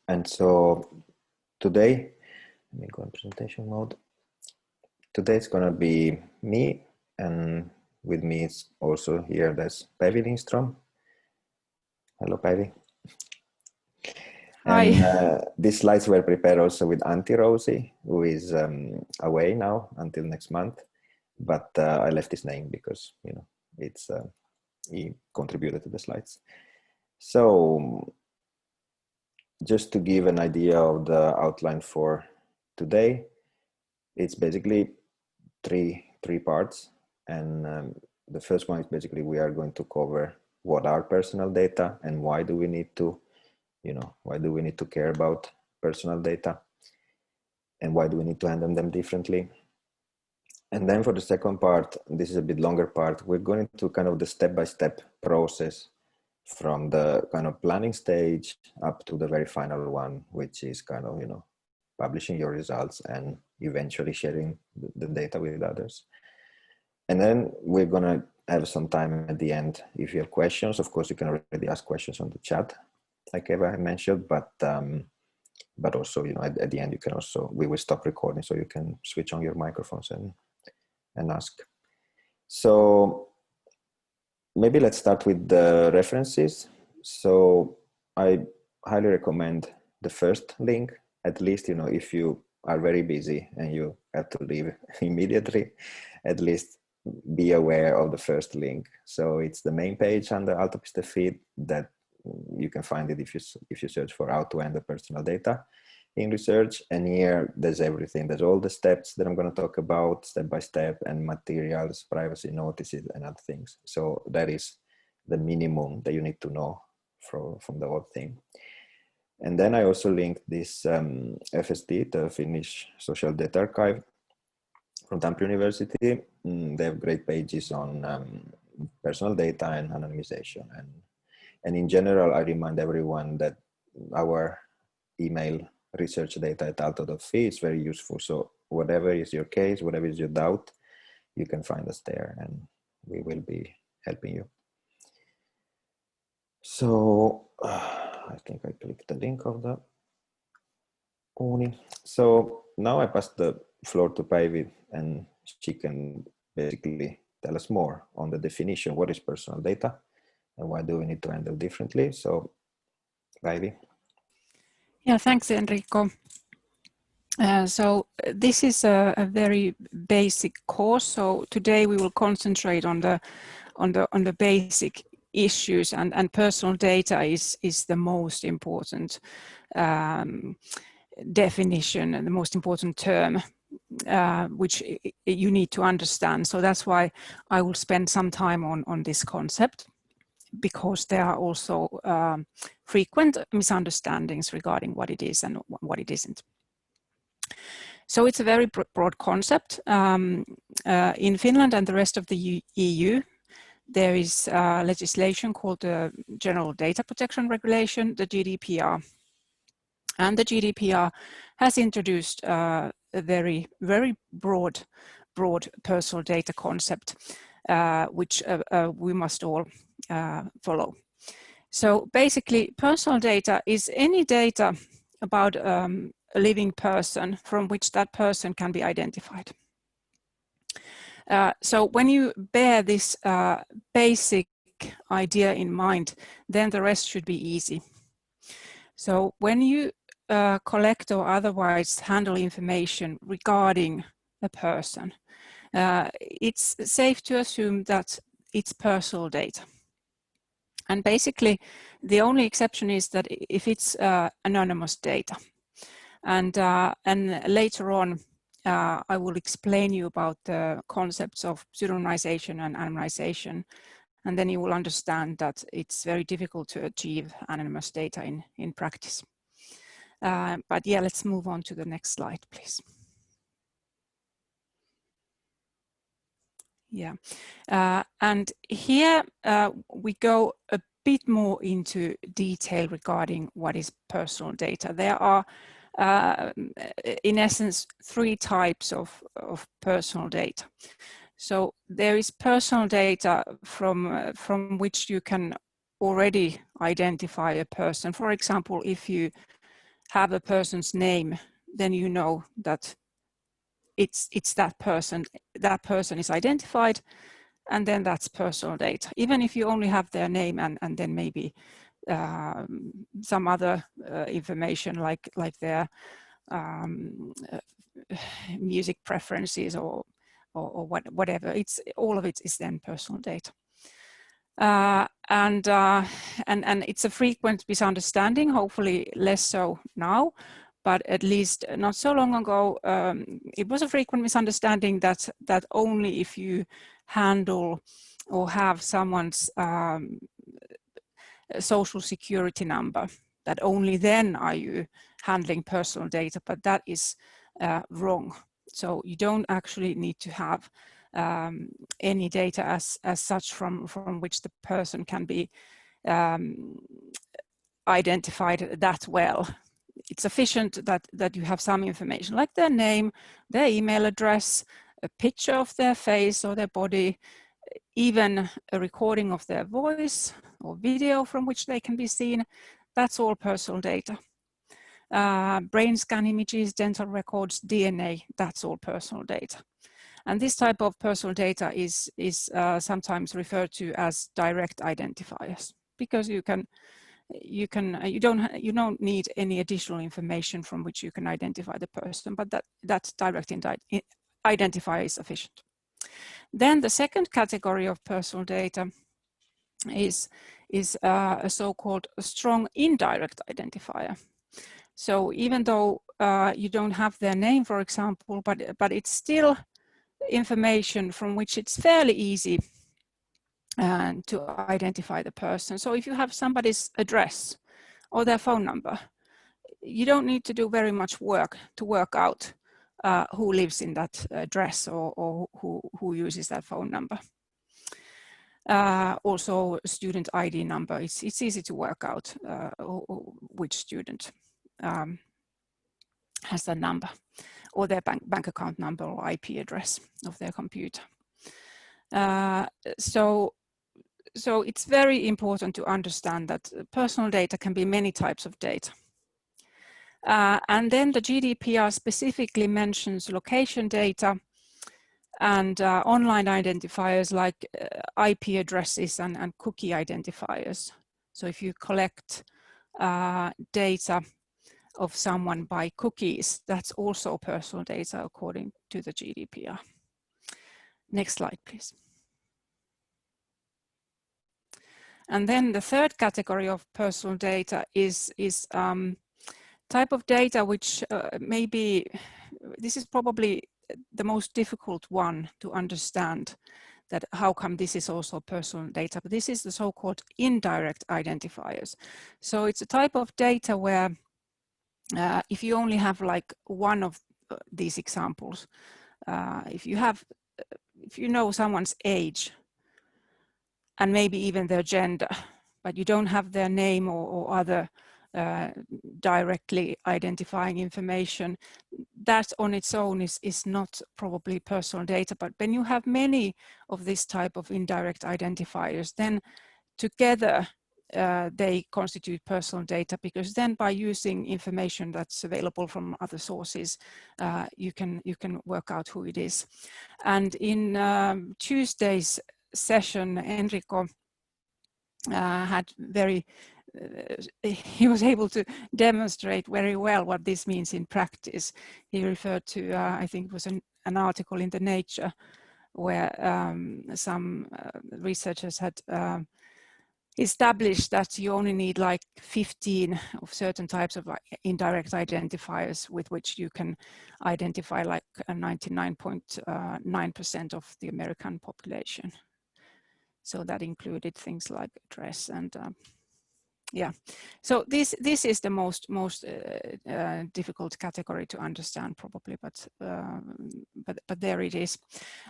And so today, let me go in presentation mode. Today it's gonna be me, and with me it's also here, there's Päivi Lindström. Hello, Päivi. Hi. And these slides were prepared also with Antti Rosi, who is away now until next month. But I left his name because, you know, it's he contributed to the slides. So just to give an idea of the outline for today, it's basically three parts. And the first one is basically we are going to cover what are personal data and why do we need to, you know, why do we need to care about personal data and why do we need to handle them differently. And then for the second part, this is a bit longer part, we're going to kind of the step-by-step process from the kind of planning stage up to the very final one, which is kind of, you know, publishing your results and eventually sharing the data with others. And then we're gonna have some time at the end. If you have questions, of course, you can already ask questions on the chat, like Eva mentioned, but also, you know, at the end, you can also, we will stop recording so you can switch on your microphones and ask. So maybe let's start with the references. So I highly recommend the first link, at least, you know, if you are very busy and you have to leave immediately, at least be aware of the first link. So it's the main page under Altopiste feed that you can find it if you search for how to handle personal data in research. And here there's everything. There's all the steps that I'm going to talk about step by step, and materials, privacy notices, and other things. So that is the minimum that you need to know from the whole thing. And then I also linked this FSD, the Finnish Social Data Archive from Tampere University. They have great pages on personal data and anonymization. And in general, I remind everyone that our email researchdata@aalto.fi is very useful. So whatever is your case, whatever is your doubt, you can find us there and we will be helping you. So I think I clicked the link of the Uni. So now I pass the floor to Päivi and she can basically tell us more on the definition, what is personal data and why do we need to handle differently. So Päivi. Yeah, thanks, Enrico. So this is a very basic course. So today we will concentrate on the basic issues, and personal data is the most important definition and the most important term which you need to understand. So that's why I will spend some time on this concept, because there are also frequent misunderstandings regarding what it is and what it isn't. So it's a very broad concept. In Finland and the rest of the EU, there is legislation called the General Data Protection Regulation, the GDPR. And the GDPR has introduced a very broad personal data concept, which we must all follow. So basically, personal data is any data about a living person from which that person can be identified. So when you bear this basic idea in mind, then the rest should be easy. So when you collect or otherwise handle information regarding a person, it's safe to assume that it's personal data. And basically, the only exception is that if it's anonymous data. And later on, I will explain you about the concepts of pseudonymization and anonymization. And then you will understand that it's very difficult to achieve anonymous data in practice. But yeah, let's move on to the next slide, please. Yeah, and here we go a bit more into detail regarding what is personal data. There are, in essence, three types of personal data. So there is personal data from which you can already identify a person. For example, if you have a person's name, then you know that it's that person. That person is identified, and then that's personal data. Even if you only have their name and then maybe some other information like their music preferences or whatever. It's all of it is then personal data. And it's a frequent misunderstanding, hopefully less so now, but at least not so long ago, it was a frequent misunderstanding that only if you handle or have someone's social security number, that only then are you handling personal data, but that is wrong. So you don't actually need to have any data as such from which the person can be identified that well. It's sufficient that you have some information like their name, their email address, a picture of their face or their body, even a recording of their voice or video from which they can be seen. That's all personal data. Brain scan images, dental records, DNA, that's all personal data. And this type of personal data is sometimes referred to as direct identifiers, because you don't need any additional information from which you can identify the person, but that direct identifier is sufficient. Then the second category of personal data is a so-called strong indirect identifier. So even though you don't have their name, for example, but it's still information from which it's fairly easy to identify the person. So if you have somebody's address or their phone number, you don't need to do very much work to work out who lives in that address or who uses that phone number. Also, student ID number, it's easy to work out which student has that number, or their bank account number or IP address of their computer. So it's very important to understand that personal data can be many types of data. And then the GDPR specifically mentions location data and online identifiers like IP addresses and cookie identifiers. So if you collect data of someone by cookies, that's also personal data according to the GDPR. Next slide, please. And then the third category of personal data is type of data which maybe, this is probably the most difficult one to understand, that how come this is also personal data, but this is the so-called indirect identifiers. So it's a type of data where if you only have like one of these examples, if you know someone's age and maybe even their gender, but you don't have their name or other directly identifying information, that on its own is not probably personal data. But when you have many of this type of indirect identifiers, then together they constitute personal data, because then by using information that's available from other sources, you can work out who it is. And in Tuesday's session, Enrico had he was able to demonstrate very well what this means in practice. He referred to, I think it was an article in the Nature, where some researchers had established that you only need like 15 of certain types of indirect identifiers with which you can identify like 99.9% of the American population. So that included things like address and yeah. So this is the most difficult category to understand probably, but there it is.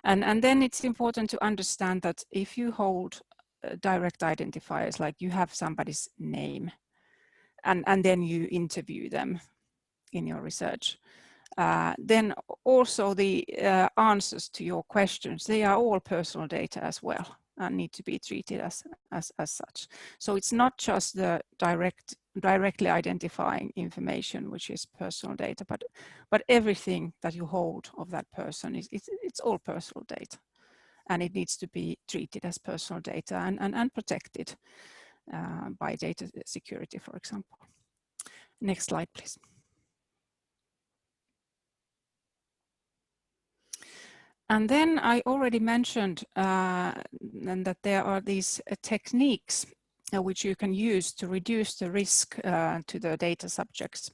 And then it's important to understand that if you hold direct identifiers, like you have somebody's name and then you interview them in your research, then also the answers to your questions, they are all personal data as well and need to be treated as such. So it's not just the direct directly identifying information, which is personal data, but everything that you hold of that person it's all personal data, and it needs to be treated as personal data and protected by data security, for example. Next slide, please. And then I already mentioned that there are these techniques which you can use to reduce the risk to the data subjects.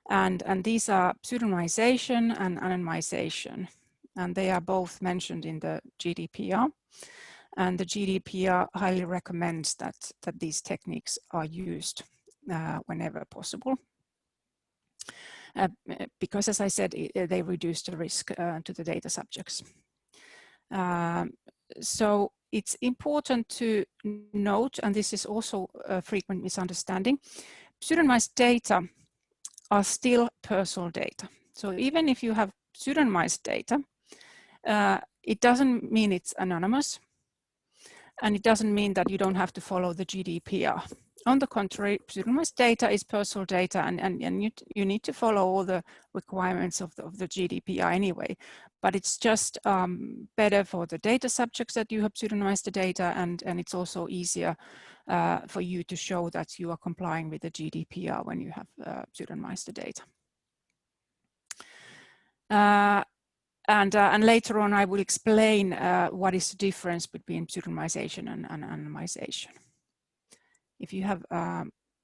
And these are pseudonymization and anonymization. And they are both mentioned in the GDPR. And the GDPR highly recommends that these techniques are used whenever possible. Because, as I said, they reduce the risk to the data subjects. So it's important to note, and this is also a frequent misunderstanding, pseudonymized data are still personal data. So even if you have pseudonymized data, it doesn't mean it's anonymous, and it doesn't mean that you don't have to follow the GDPR. On the contrary, pseudonymized data is personal data, and you need to follow all the requirements of the GDPR anyway. But it's just better for the data subjects that you have pseudonymized the data, and it's also easier for you to show that you are complying with the GDPR when you have pseudonymized the data. And later on, I will explain what is the difference between pseudonymization and anonymization. If you have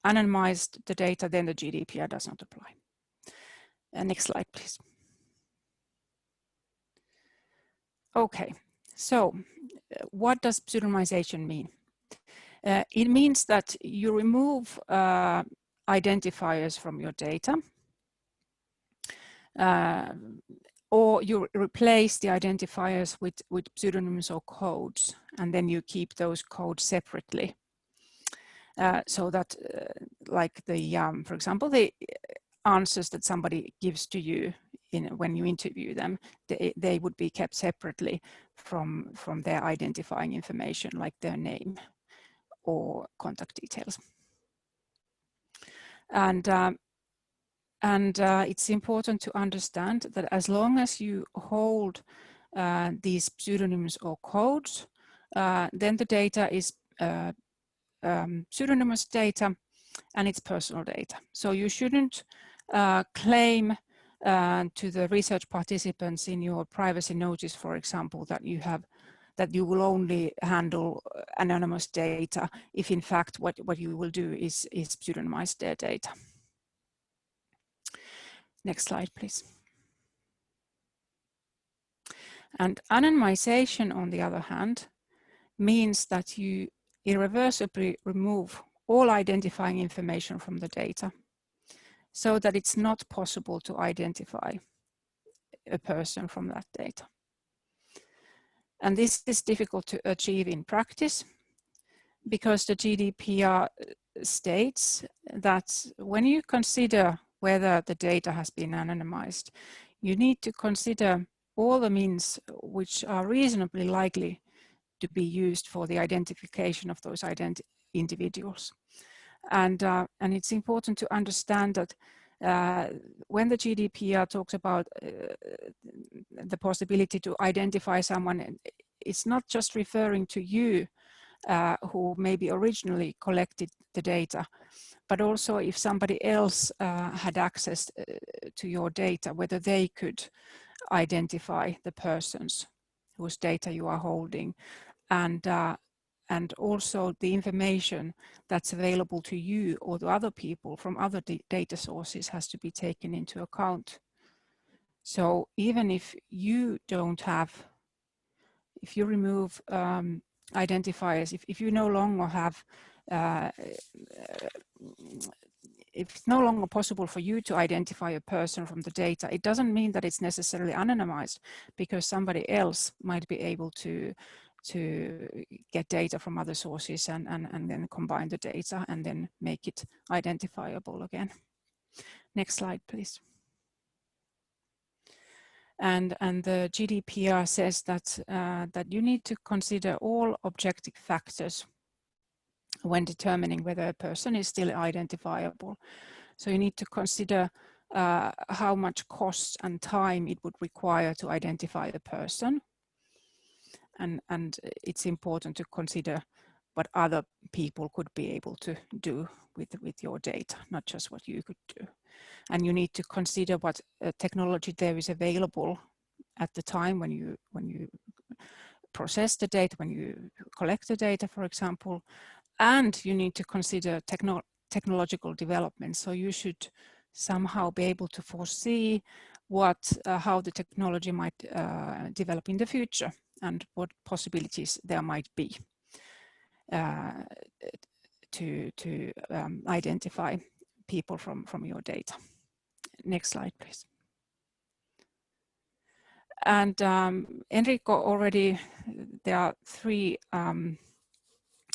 anonymized the data, then the GDPR does not apply. Next slide, please. Okay, so what does pseudonymization mean? It means that you remove identifiers from your data, or you replace the identifiers with pseudonyms or codes, and then you keep those codes separately. So that, like the, for example, the answers that somebody gives to you when you interview them, they would be kept separately from their identifying information, like their name or contact details. And it's important to understand that as long as you hold these pseudonyms or codes, then the data is pseudonymous data and it's personal data. So you shouldn't claim to the research participants in your privacy notice, for example, that you will only handle anonymous data if in fact what you will do is pseudonymize their data. Next slide, please. And anonymization, on the other hand, means that you irreversibly remove all identifying information from the data so that it's not possible to identify a person from that data. And this is difficult to achieve in practice because the GDPR states that when you consider whether the data has been anonymized, you need to consider all the means which are reasonably likely to be used for the identification of those individuals. And it's important to understand that when the GDPR talks about the possibility to identify someone, it's not just referring to you who maybe originally collected the data, but also if somebody else had access to your data, whether they could identify the persons whose data you are holding, and also the information that's available to you or to other people from other data sources has to be taken into account. So even if you don't have, if you remove identifiers, if you no longer have, if it's no longer possible for you to identify a person from the data, it doesn't mean that it's necessarily anonymized, because somebody else might be able to get data from other sources and then combine the data and then make it identifiable again. Next slide, please. And the GDPR says that that you need to consider all objective factors when determining whether a person is still identifiable. So you need to consider how much cost and time it would require to identify a person. And it's important to consider what other people could be able to do with your data, not just what you could do. And you need to consider what technology there is available at the time when you process the data, when you collect the data, for example. And you need to consider technological development. So you should somehow be able to foresee how the technology might develop in the future and what possibilities there might be to identify people from your data. Next slide, please. And Enrico already, there are 3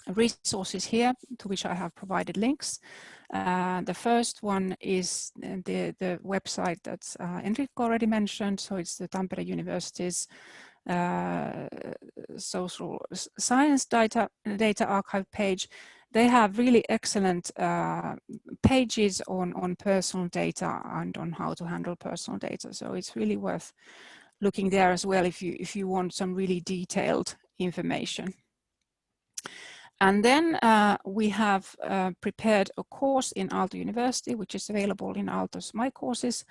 resources here to which I have provided links. The first one is the website that Enrico already mentioned. So it's the Tampere University's social science data archive page. They have really excellent pages on personal data and on how to handle personal data. So it's really worth looking there as well if you want some really detailed information. And then we have prepared a course in Aalto University, which is available in Aalto's My Courses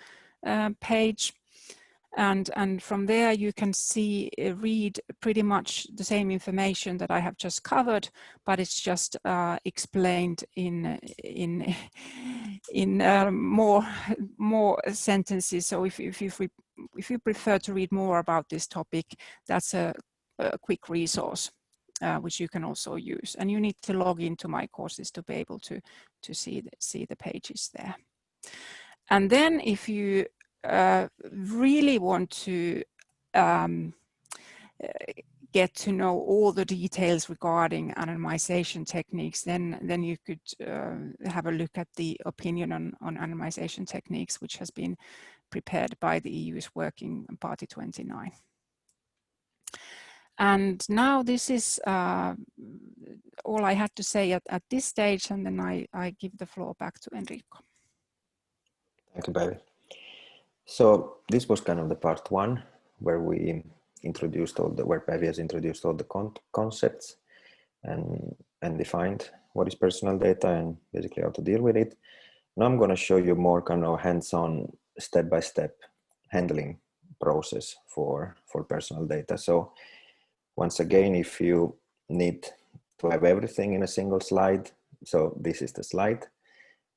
page. And from there you can read pretty much the same information that I have just covered, but it's just explained in more sentences. So if you prefer to read more about this topic, that's a quick resource which you can also use. And you need to log into My Courses to be able to see the pages there. And then if you really want to get to know all the details regarding anonymization techniques, then you could have a look at the opinion on anonymization techniques, which has been prepared by the EU's Working Party 29. And now this is all I had to say at this stage, and then I give the floor back to Enrico. Thank you, Päivi. So this was kind of the part 1, where we introduced where Päivi has introduced all the concepts and defined what is personal data and basically how to deal with it. Now I'm going to show you more kind of hands-on, step-by-step handling process for personal data. So once again, if you need to have everything in a single slide, so this is the slide.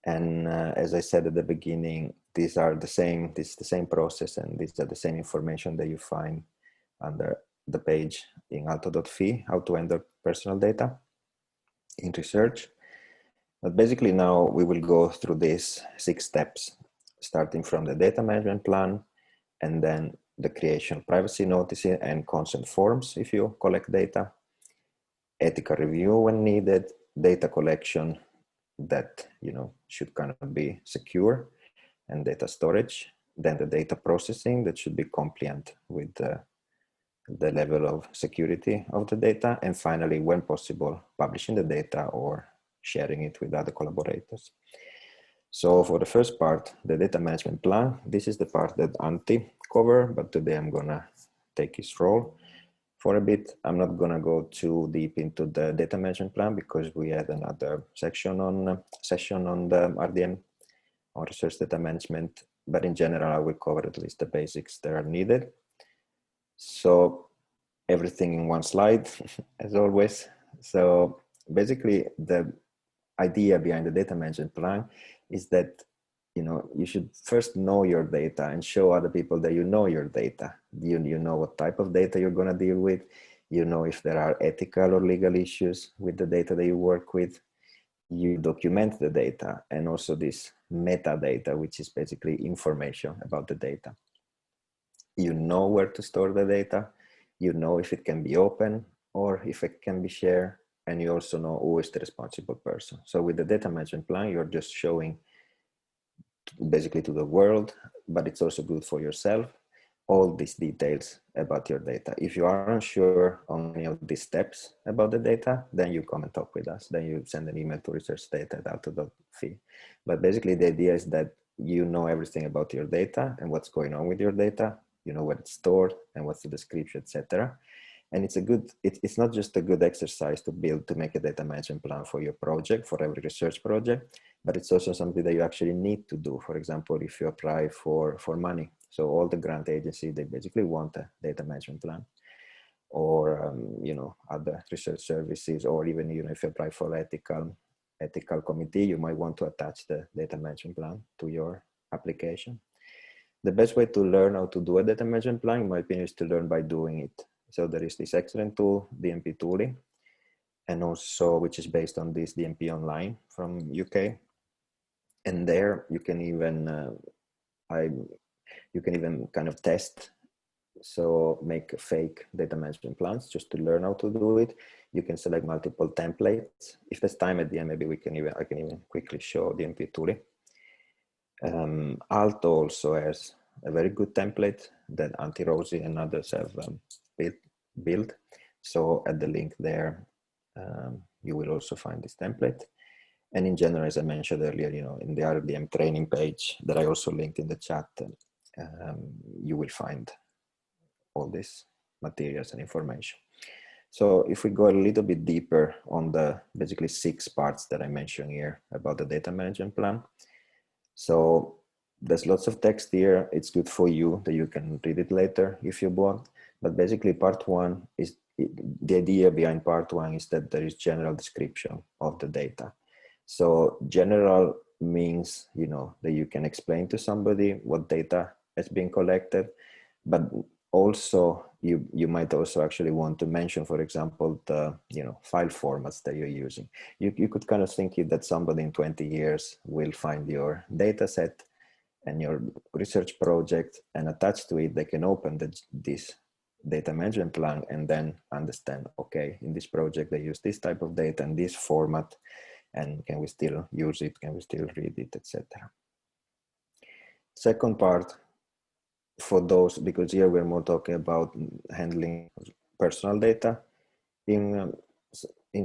And as I said at the beginning, this is the same process, and these are the same information that you find under the page in aalto.fi, how to enter personal data in research. But basically now we will go through these 6 steps, starting from the data management plan, and then the creation of privacy notices and consent forms if you collect data, ethical review when needed, data collection that should kind of be secure, and data storage, then the data processing that should be compliant with the level of security of the data, and finally, when possible, publishing the data or sharing it with other collaborators. So for the first part, the data management plan, this is the part that Antti covered, but today I'm gonna take his role for a bit. I'm not gonna go too deep into the data management plan because we had another session on the RDM, on research data management, but in general, I will cover at least the basics that are needed. So everything in one slide, as always. So basically the idea behind the data management plan is that you should first know your data and show other people that you know your data. You know what type of data you're going to deal with. You know if there are ethical or legal issues with the data that you work with. You document the data, and also this metadata, which is basically information about the data. You know where to store the data. You know if it can be open or if it can be shared. And you also know who is the responsible person. So with the data management plan, you're just showing basically to the world, but it's also good for yourself, all these details about your data. If you are unsure on any of these steps about the data, then you come and talk with us. Then you send an email to researchdata@aalto.fi. But basically the idea is that you know everything about your data and what's going on with your data. You know where it's stored and what's the description, etc. And it's not just a good exercise to make a data management plan for your project, for every research project, but it's also something that you actually need to do. For example, if you apply for money. So all the grant agencies, they basically want a data management plan, or you know, other research services, or even, you know, if you apply for ethical committee, you might want to attach the data management plan to your application. The best way to learn how to do a data management plan, in my opinion, is to learn by doing it. So there is this excellent tool, DMP Tooling, and also which is based on this DMP Online from UK. And there you can even you can even kind of test, so make fake data management plans just to learn how to do it. You can select multiple templates. If there's time at the end, maybe I can even quickly show DMP Tooling. Aalto also has a very good template that Antti Rosi and others have built. So at the link there, you will also find this template. And in general, as I mentioned earlier, you know, in the RDM training page that I also linked in the chat, you will find all these materials and information. So if we go a little bit deeper on the basically 6 parts that I mentioned here about the data management plan. So there's lots of text here. It's good for you that you can read it later if you want. But basically part 1 is, the idea behind part 1 is that there is general description of the data. So general means, you know, that you can explain to somebody what data has been collected, but also you might also actually want to mention, for example, the, you know, file formats that you're using. You could kind of think that somebody in 20 years will find your data set and your research project, and attached to it, they can open this data management plan and then understand, okay, in this project, they use this type of data and this format, and can we still use it? Can we still read it, etc. Second part, for those, because here we're more talking about handling personal data in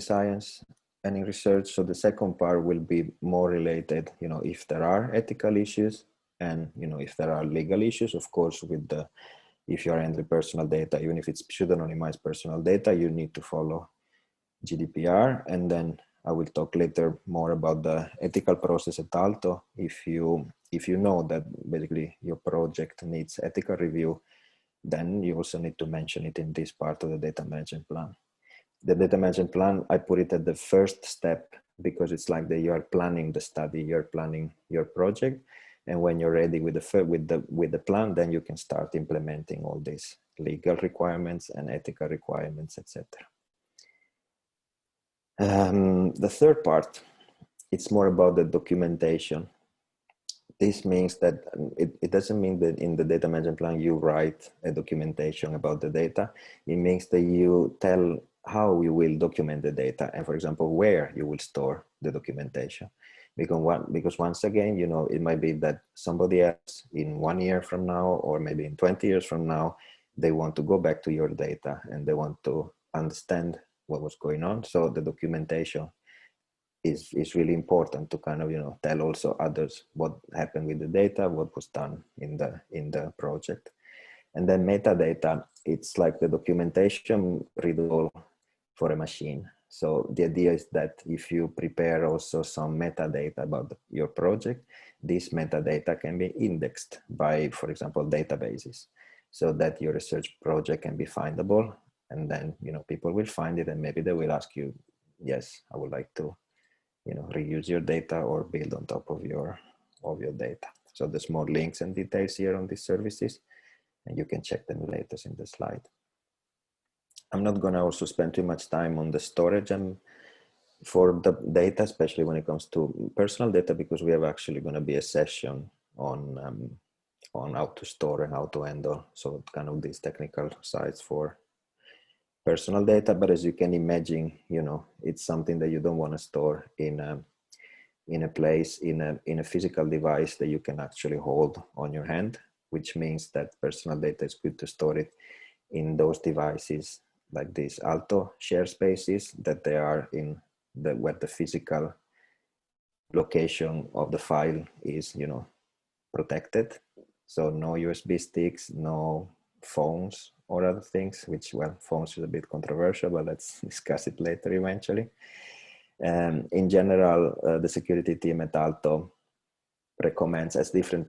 science and in research. So the second part will be more related, you know, if there are ethical issues and, you know, if there are legal issues, of course, with the, if you're handling personal data, even if it's pseudonymized personal data, you need to follow GDPR. And then I will talk later more about the ethical process at Aalto. If you know that basically your project needs ethical review, then you also need to mention it in this part of the data management plan. The data management plan, I put it at the first step because it's like you are planning the study, you're planning your project, and when you're ready with the plan, then you can start implementing all these legal requirements and ethical requirements, etc. The third part, it's more about the documentation. This means that it doesn't mean that in the data management plan you write a documentation about the data. It means that you tell how you will document the data, and for example, where you will store the documentation. Because once again, you know, it might be that somebody else in 1 year from now, or maybe in 20 years from now, they want to go back to your data and they want to understand what was going on. So the documentation is really important to kind of, you know, tell also others what happened with the data, what was done in the project. And then metadata, it's like the documentation readable for a machine. So the idea is that if you prepare also some metadata about your project, this metadata can be indexed by, for example, databases, so that your research project can be findable. And then, you know, people will find it and maybe they will ask you, yes, I would like to, you know, reuse your data or build on top of your data. So there's more links and details here on these services, and you can check them later in the slide. I'm not going to also spend too much time on the storage and for the data, especially when it comes to personal data, because we have actually going to be a session on how to store and how to handle, so kind of these technical sides for personal data. But as you can imagine, you know, it's something that you don't want to store in a place, in a physical device that you can actually hold on your hand, which means that personal data is good to store it in those devices like these Aalto share spaces, that they are in where the physical location of the file is, you know, protected. So no USB sticks, no phones or other things, which, well, phones is a bit controversial, but let's discuss it later eventually. In general, the security team at Aalto recommends as different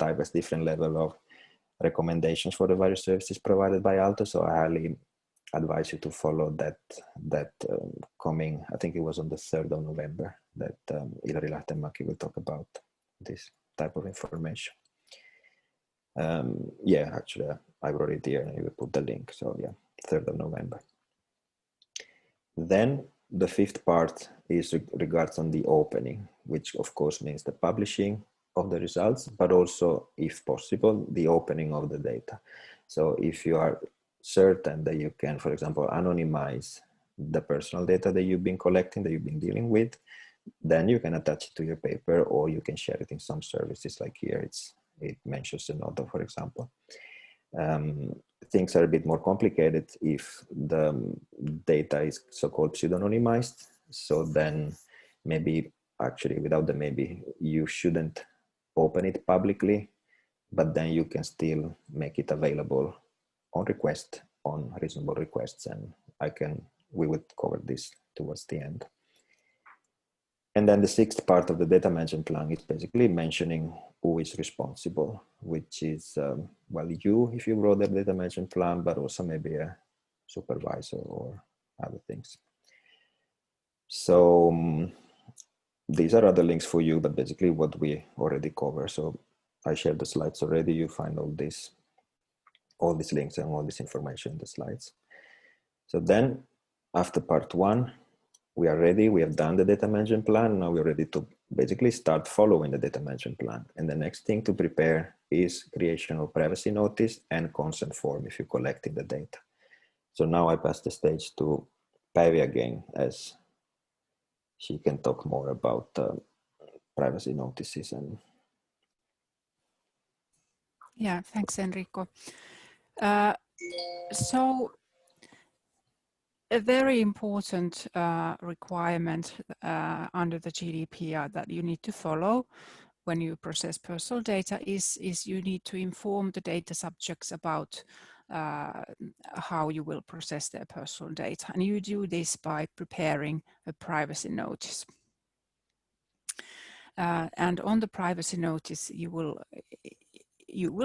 level of recommendations for the various services provided by Aalto. So I highly advise you to follow that coming, I think it was on the 3rd of November that Ilari Lahtenmäki will talk about this type of information. Yeah, actually I wrote it here and I will put the link. So yeah, 3rd of November. Then the 5th part is regards on the opening, which of course means the publishing of the results, but also, if possible, the opening of the data. So if you are certain that you can, for example, anonymize the personal data that you've been collecting, that you've been dealing with, then you can attach it to your paper, or you can share it in some services like here. It mentions Zenodo, for example. Things are a bit more complicated if the data is so-called pseudonymized. So then maybe, actually without the maybe, you shouldn't open it publicly, but then you can still make it available on request, on reasonable requests. And we would cover this towards the end. And then the 6th part of the data management plan is basically mentioning who is responsible, which is, well, you, if you wrote the data management plan, but also maybe a supervisor or other things. So these are other links for you, but basically what we already cover. So I shared the slides already. You find all these links and all this information in the slides. So then after part 1, we are ready. We have done the data management plan. Now we're ready to basically start following the data management plan. And the next thing to prepare is creation of privacy notice and consent form if you're collecting the data. So now I pass the stage to Päivi again, as she can talk more about privacy notices. And yeah, thanks, Enrico. So a very important requirement under the GDPR that you need to follow when you process personal data is you need to inform the data subjects about how you will process their personal data. And you do this by preparing a privacy notice. And on the privacy notice, you will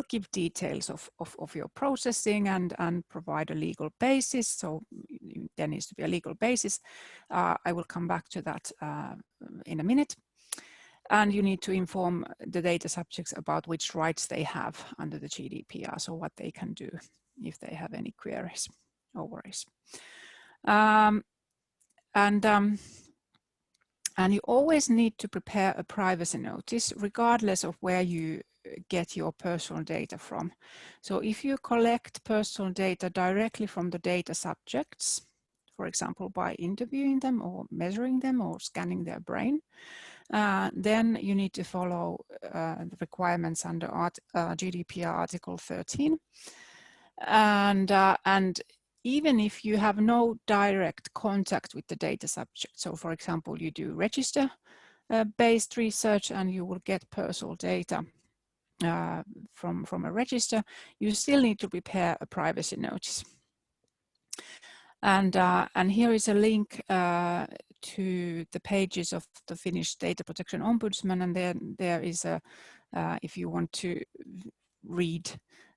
give details of your processing and provide a legal basis. So there needs to be a legal basis. I will come back to that in a minute. And you need to inform the data subjects about which rights they have under the GDPR, so what they can do if they have any queries or worries. And you always need to prepare a privacy notice, regardless of where you get your personal data from. So if you collect personal data directly from the data subjects, for example, by interviewing them or measuring them or scanning their brain, then you need to follow the requirements under GDPR Article 13. And even if you have no direct contact with the data subject, so for example, you do register-based research and you will get personal data from a register, you still need to prepare a privacy notice. And here is a link to the pages of the Finnish Data Protection Ombudsman, and then there is a, if you want to read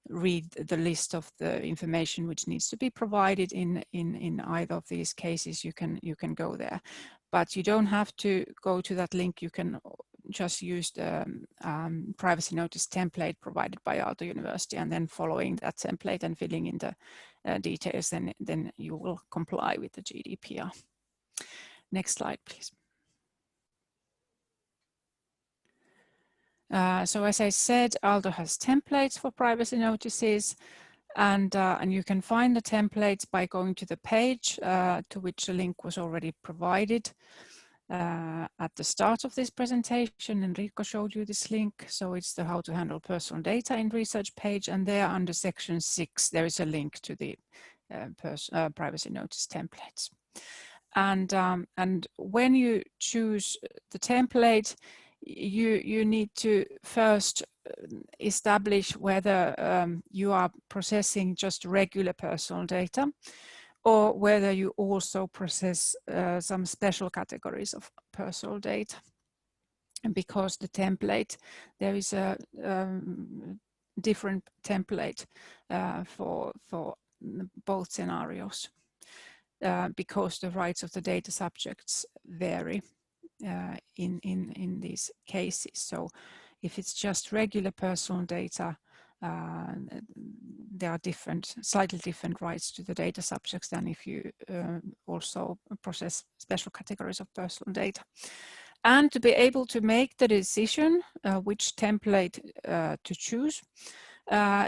the list of the information which needs to be provided in either of these cases, you can go there. But you don't have to go to that link. You can just use the privacy notice template provided by Aalto University, and then following that template and filling in the details, then you will comply with the GDPR. Next slide, please. So as I said, Aalto has templates for privacy notices, and you can find the templates by going to the page to which the link was already provided. at the start of this presentation. Enrico showed you this link. So it's the how to handle personal data in research page, and there under section 6, there is a link to the privacy notice templates. And when you choose the template, you need to first establish whether you are processing just regular personal data, or whether you also process some special categories of personal data. And because the template, there is a different template for both scenarios, because the rights of the data subjects vary in these cases. So if it's just regular personal data, there are slightly different rights to the data subjects than if you also process special categories of personal data. And to be able to make the decision which template to choose,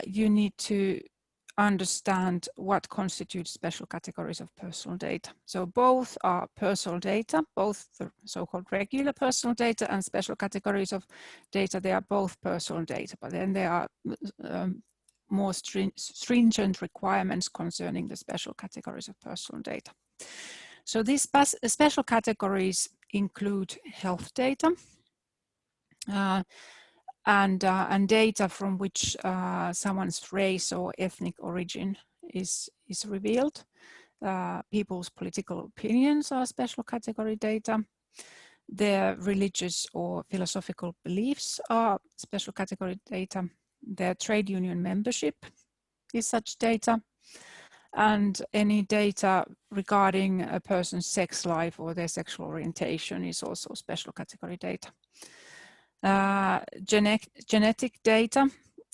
you need to understand what constitutes special categories of personal data. So both are personal data, both the so-called regular personal data and special categories of data, they are both personal data, but then there are more stringent requirements concerning the special categories of personal data. So these special categories include health data, and data from which someone's race or ethnic origin is revealed. People's political opinions are special category data. Their religious or philosophical beliefs are special category data. Their trade union membership is such data. And any data regarding a person's sex life or their sexual orientation is also special category data. Genetic data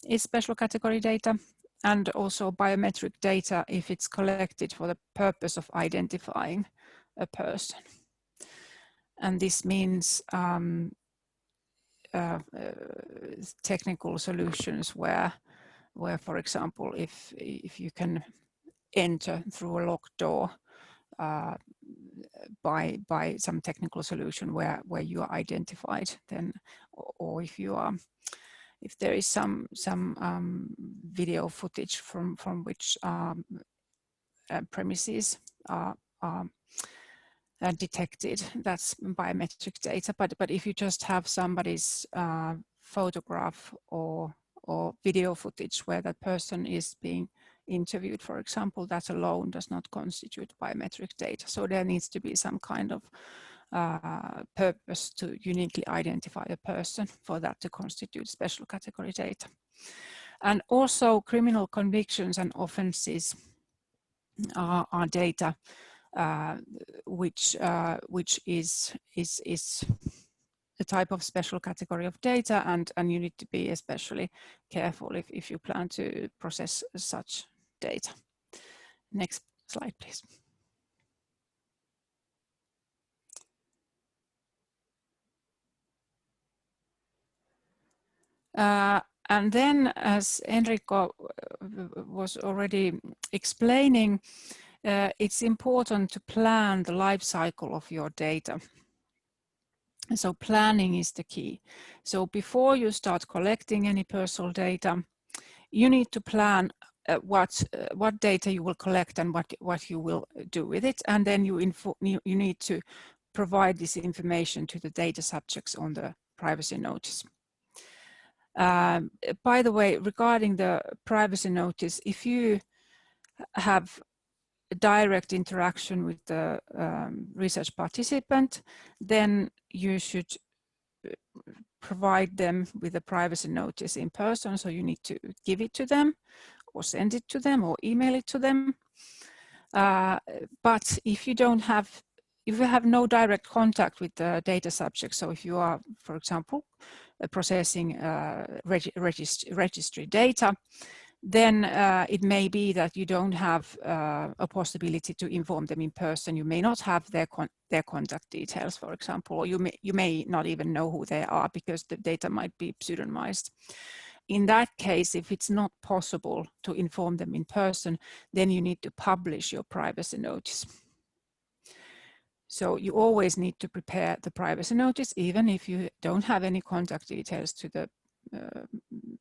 is special category data, and also biometric data if it's collected for the purpose of identifying a person. And this means technical solutions where, for example, if you can enter through a locked door by some technical solution where you are identified, then, or if there is some video footage from which premises are detected, that's biometric data. But if you just have somebody's photograph or video footage where that person is being interviewed, for example, that alone does not constitute biometric data. So there needs to be some kind of purpose to uniquely identify a person for that to constitute special category data. And also criminal convictions and offenses are data which is a type of special category of data, and you need to be especially careful if you plan to process such data. Next slide, please. And then, as Enrico was already explaining, it's important to plan the life cycle of your data. So planning is the key. So before you start collecting any personal data, you need to plan what data you will collect and what you will do with it, and then you need to provide this information to the data subjects on the privacy notice. By the way, regarding the privacy notice, if you have a direct interaction with the research participant, then you should provide them with a privacy notice in person. So you need to give it to them, or send it to them, or email it to them. But if you have no direct contact with the data subject, so if you are, for example, processing registry data, then it may be that you don't have a possibility to inform them in person. You may not have their contact details, for example, or you may not even know who they are because the data might be pseudonymized. In that case, if it's not possible to inform them in person, then you need to publish your privacy notice. So you always need to prepare the privacy notice, even if you don't have any contact details to the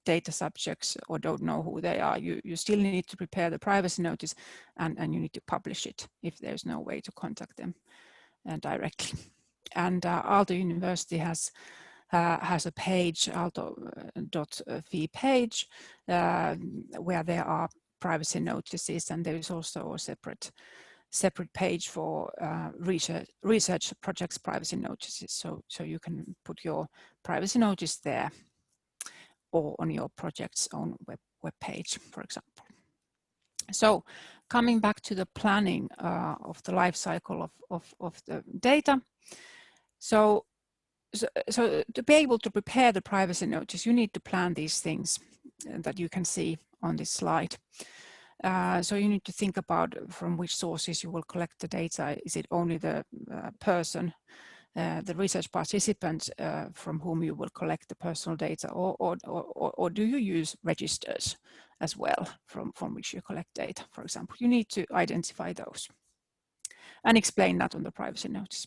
data subjects or don't know who they are. You still need to prepare the privacy notice, and you need to publish it if there's no way to contact them directly. And Aalto University has a page, aalto.fi page, where there are privacy notices, and there is also a separate page for research projects privacy notices. So you can put your privacy notice there, or on your project's own web page, for example. So coming back to the planning of the life cycle of the data. So to be able to prepare the privacy notice, you need to plan these things that you can see on this slide. So you need to think about from which sources you will collect the data. Is it only the person, the research participant from whom you will collect the personal data, or do you use registers as well from which you collect data, for example? You need to identify those and explain that on the privacy notice.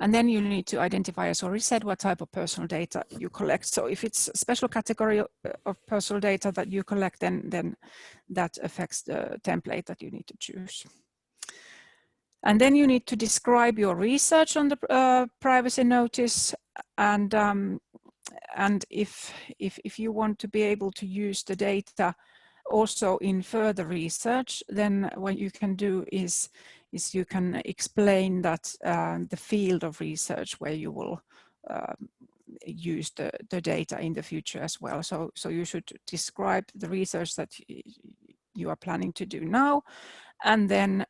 And then you need to identify, as already said, what type of personal data you collect. So if it's a special category of personal data that you collect, then that affects the template that you need to choose. And then you need to describe your research on the privacy notice. And if you want to be able to use the data also in further research, then what you can do is you can explain that the field of research where you will use the data in the future as well. So you should describe the research that you are planning to do now, and then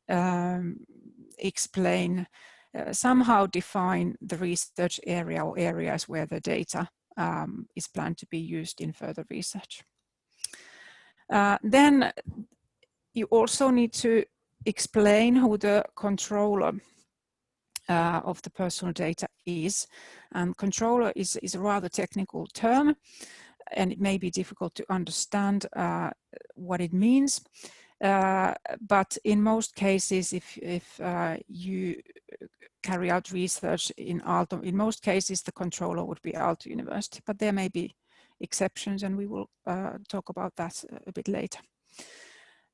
explain, somehow define the research area or areas where the data is planned to be used in further research. Then you also need to explain who the controller of the personal data is. And controller is a rather technical term, and it may be difficult to understand what it means. But in most cases, if you carry out research in Aalto, in most cases the controller would be Aalto University, but there may be exceptions, and we will talk about that a bit later.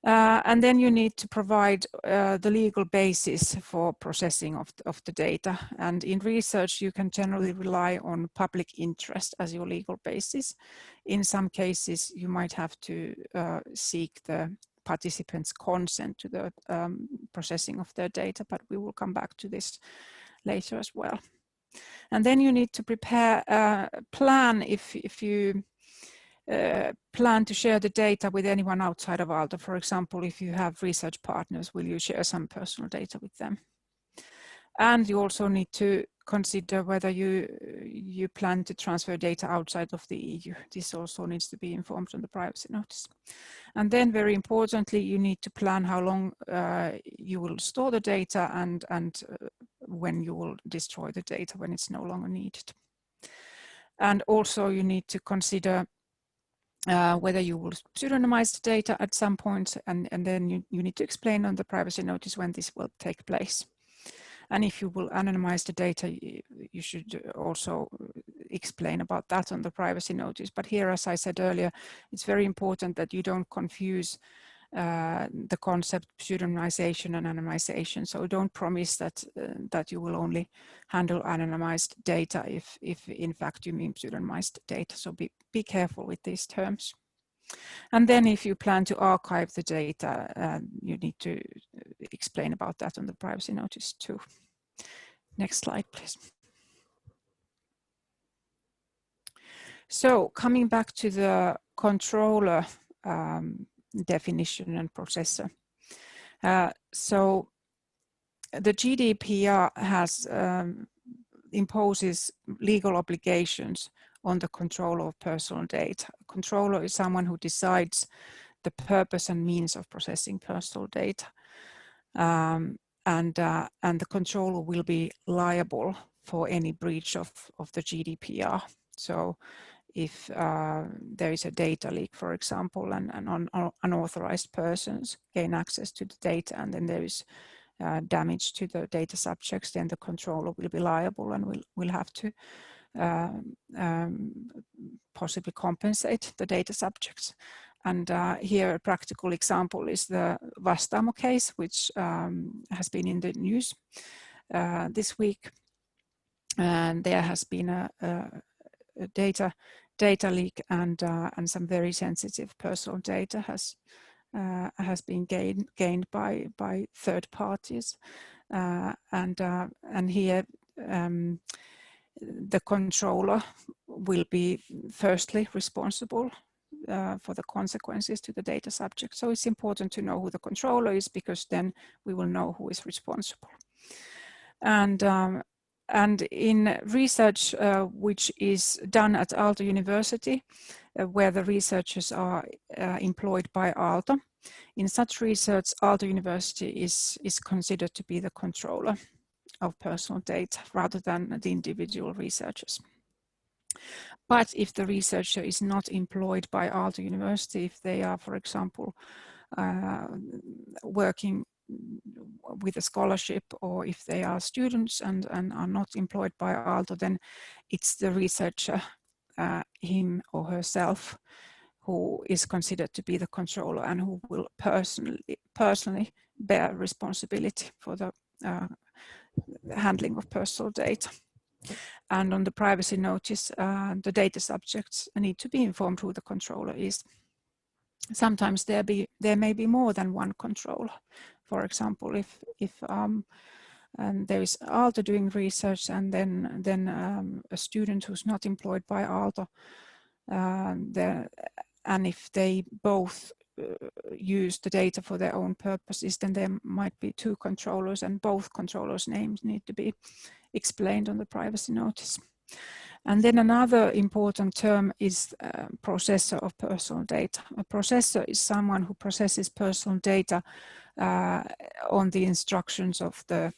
And then you need to provide the legal basis for processing of the data. And in research, you can generally rely on public interest as your legal basis. In some cases, you might have to seek the participants' consent to the processing of their data, but we will come back to this later as well. And then you need to prepare a plan if you plan to share the data with anyone outside of Aalto. For example, if you have research partners, will you share some personal data with them? And you also need to consider whether you plan to transfer data outside of the EU. This also needs to be informed on the privacy notice. And then very importantly, you need to plan how long you will store the data and when you will destroy the data when it's no longer needed. And also you need to consider whether you will pseudonymize the data at some point, and then you need to explain on the privacy notice when this will take place. And if you will anonymize the data, you should also explain about that on the privacy notice. But here, as I said earlier, it's very important that you don't confuse the concept pseudonymization and anonymization. So don't promise that you will only handle anonymized data if in fact you mean pseudonymized data. So be careful with these terms. And then if you plan to archive the data, you need to explain about that on the privacy notice too. Next slide, please. So coming back to the controller definition and processor. So the GDPR has imposes legal obligations on the controller of personal data. A controller is someone who decides the purpose and means of processing personal data. And the controller will be liable for any breach of the GDPR. So if there is a data leak, for example, and unauthorized persons gain access to the data, and then there is damage to the data subjects, then the controller will be liable and will have to possibly compensate the data subjects. And here a practical example is the Vastaamo case, which has been in the news this week. And there has been a data leak, and some very sensitive personal data has been gained by third parties, and here the controller will be firstly responsible for the consequences to the data subject. So it's important to know who the controller is, because then we will know who is responsible. And in research which is done at Aalto University, where the researchers are employed by Aalto, in such research, Aalto University is considered to be the controller of personal data rather than the individual researchers. But if the researcher is not employed by Aalto University, if they are, for example, working with a scholarship, or if they are students and are not employed by Aalto, then it's the researcher, him or herself, who is considered to be the controller and who will personally bear responsibility for the handling of personal data. And on the privacy notice, the data subjects need to be informed who the controller is. Sometimes there may be more than one controller. For example, if and there is Aalto doing research, and then a student who's not employed by Aalto, and if they both use the data for their own purposes, then there might be two controllers, and both controllers' names need to be explained on the privacy notice. And then another important term is processor of personal data. A processor is someone who processes personal data on the instructions of the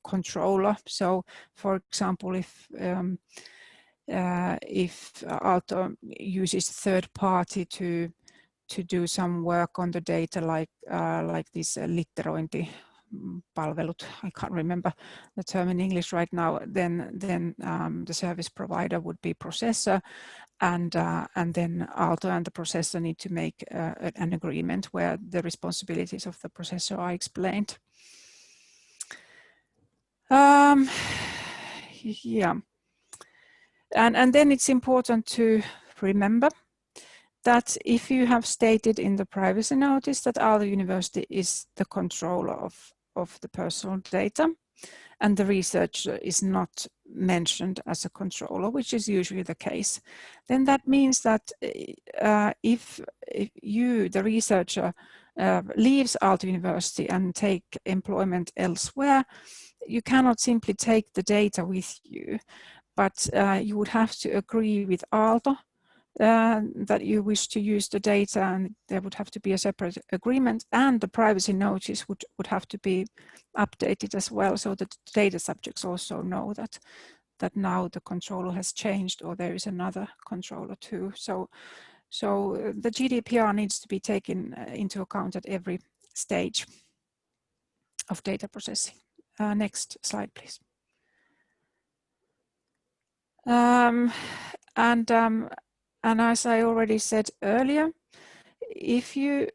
controller. So, for example, if Aalto uses third party to do some work on the data, like this litterointi palvelut, I can't remember the term in English right now, then the service provider would be processor, and then Aalto and the processor need to make an agreement where the responsibilities of the processor are explained. Yeah, and then it's important to remember that if you have stated in the privacy notice that Aalto University is the controller of the personal data, and the researcher is not mentioned as a controller, which is usually the case, then that means that if you, the researcher, leaves Aalto University and take employment elsewhere, you cannot simply take the data with you, but you would have to agree with Aalto that you wish to use the data, and there would have to be a separate agreement, and the privacy notice would have to be updated as well, so that the data subjects also know that now the controller has changed, or there is another controller too. So the GDPR needs to be taken into account at every stage of data processing. Next slide, please. And as I already said earlier, if you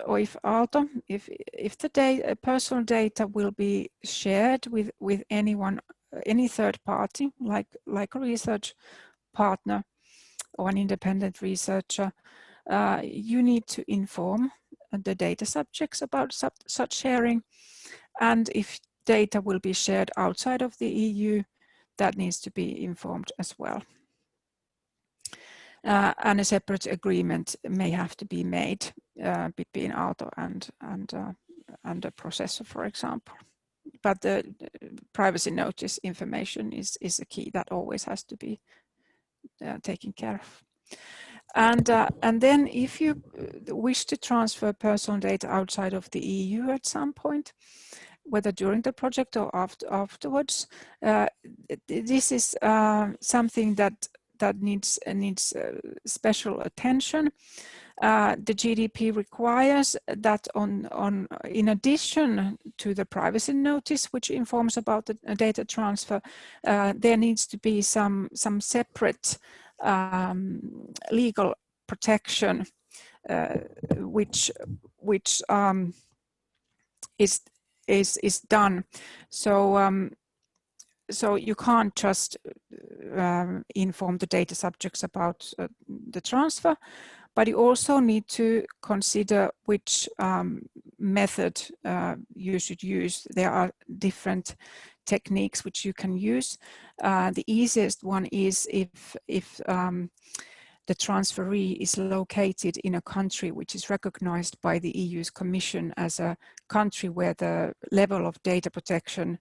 or if Aalto, if the personal data will be shared with anyone, any third party, like a research partner or an independent researcher, you need to inform the data subjects about such sharing. And if data will be shared outside of the EU, that needs to be informed as well. And a separate agreement may have to be made between Aalto and a processor, for example. But the privacy notice information is a key that always has to be taken care of. And then if you wish to transfer personal data outside of the EU at some point, whether during the project or afterwards, this is something that that needs special attention. The GDP requires that in addition to the privacy notice, which informs about the data transfer, there needs to be some separate legal protection, which is done. So you can't just inform the data subjects about the transfer, but you also need to consider which method you should use. There are different techniques which you can use. The easiest one is if the transferee is located in a country which is recognized by the EU's Commission as a country where the level of data protection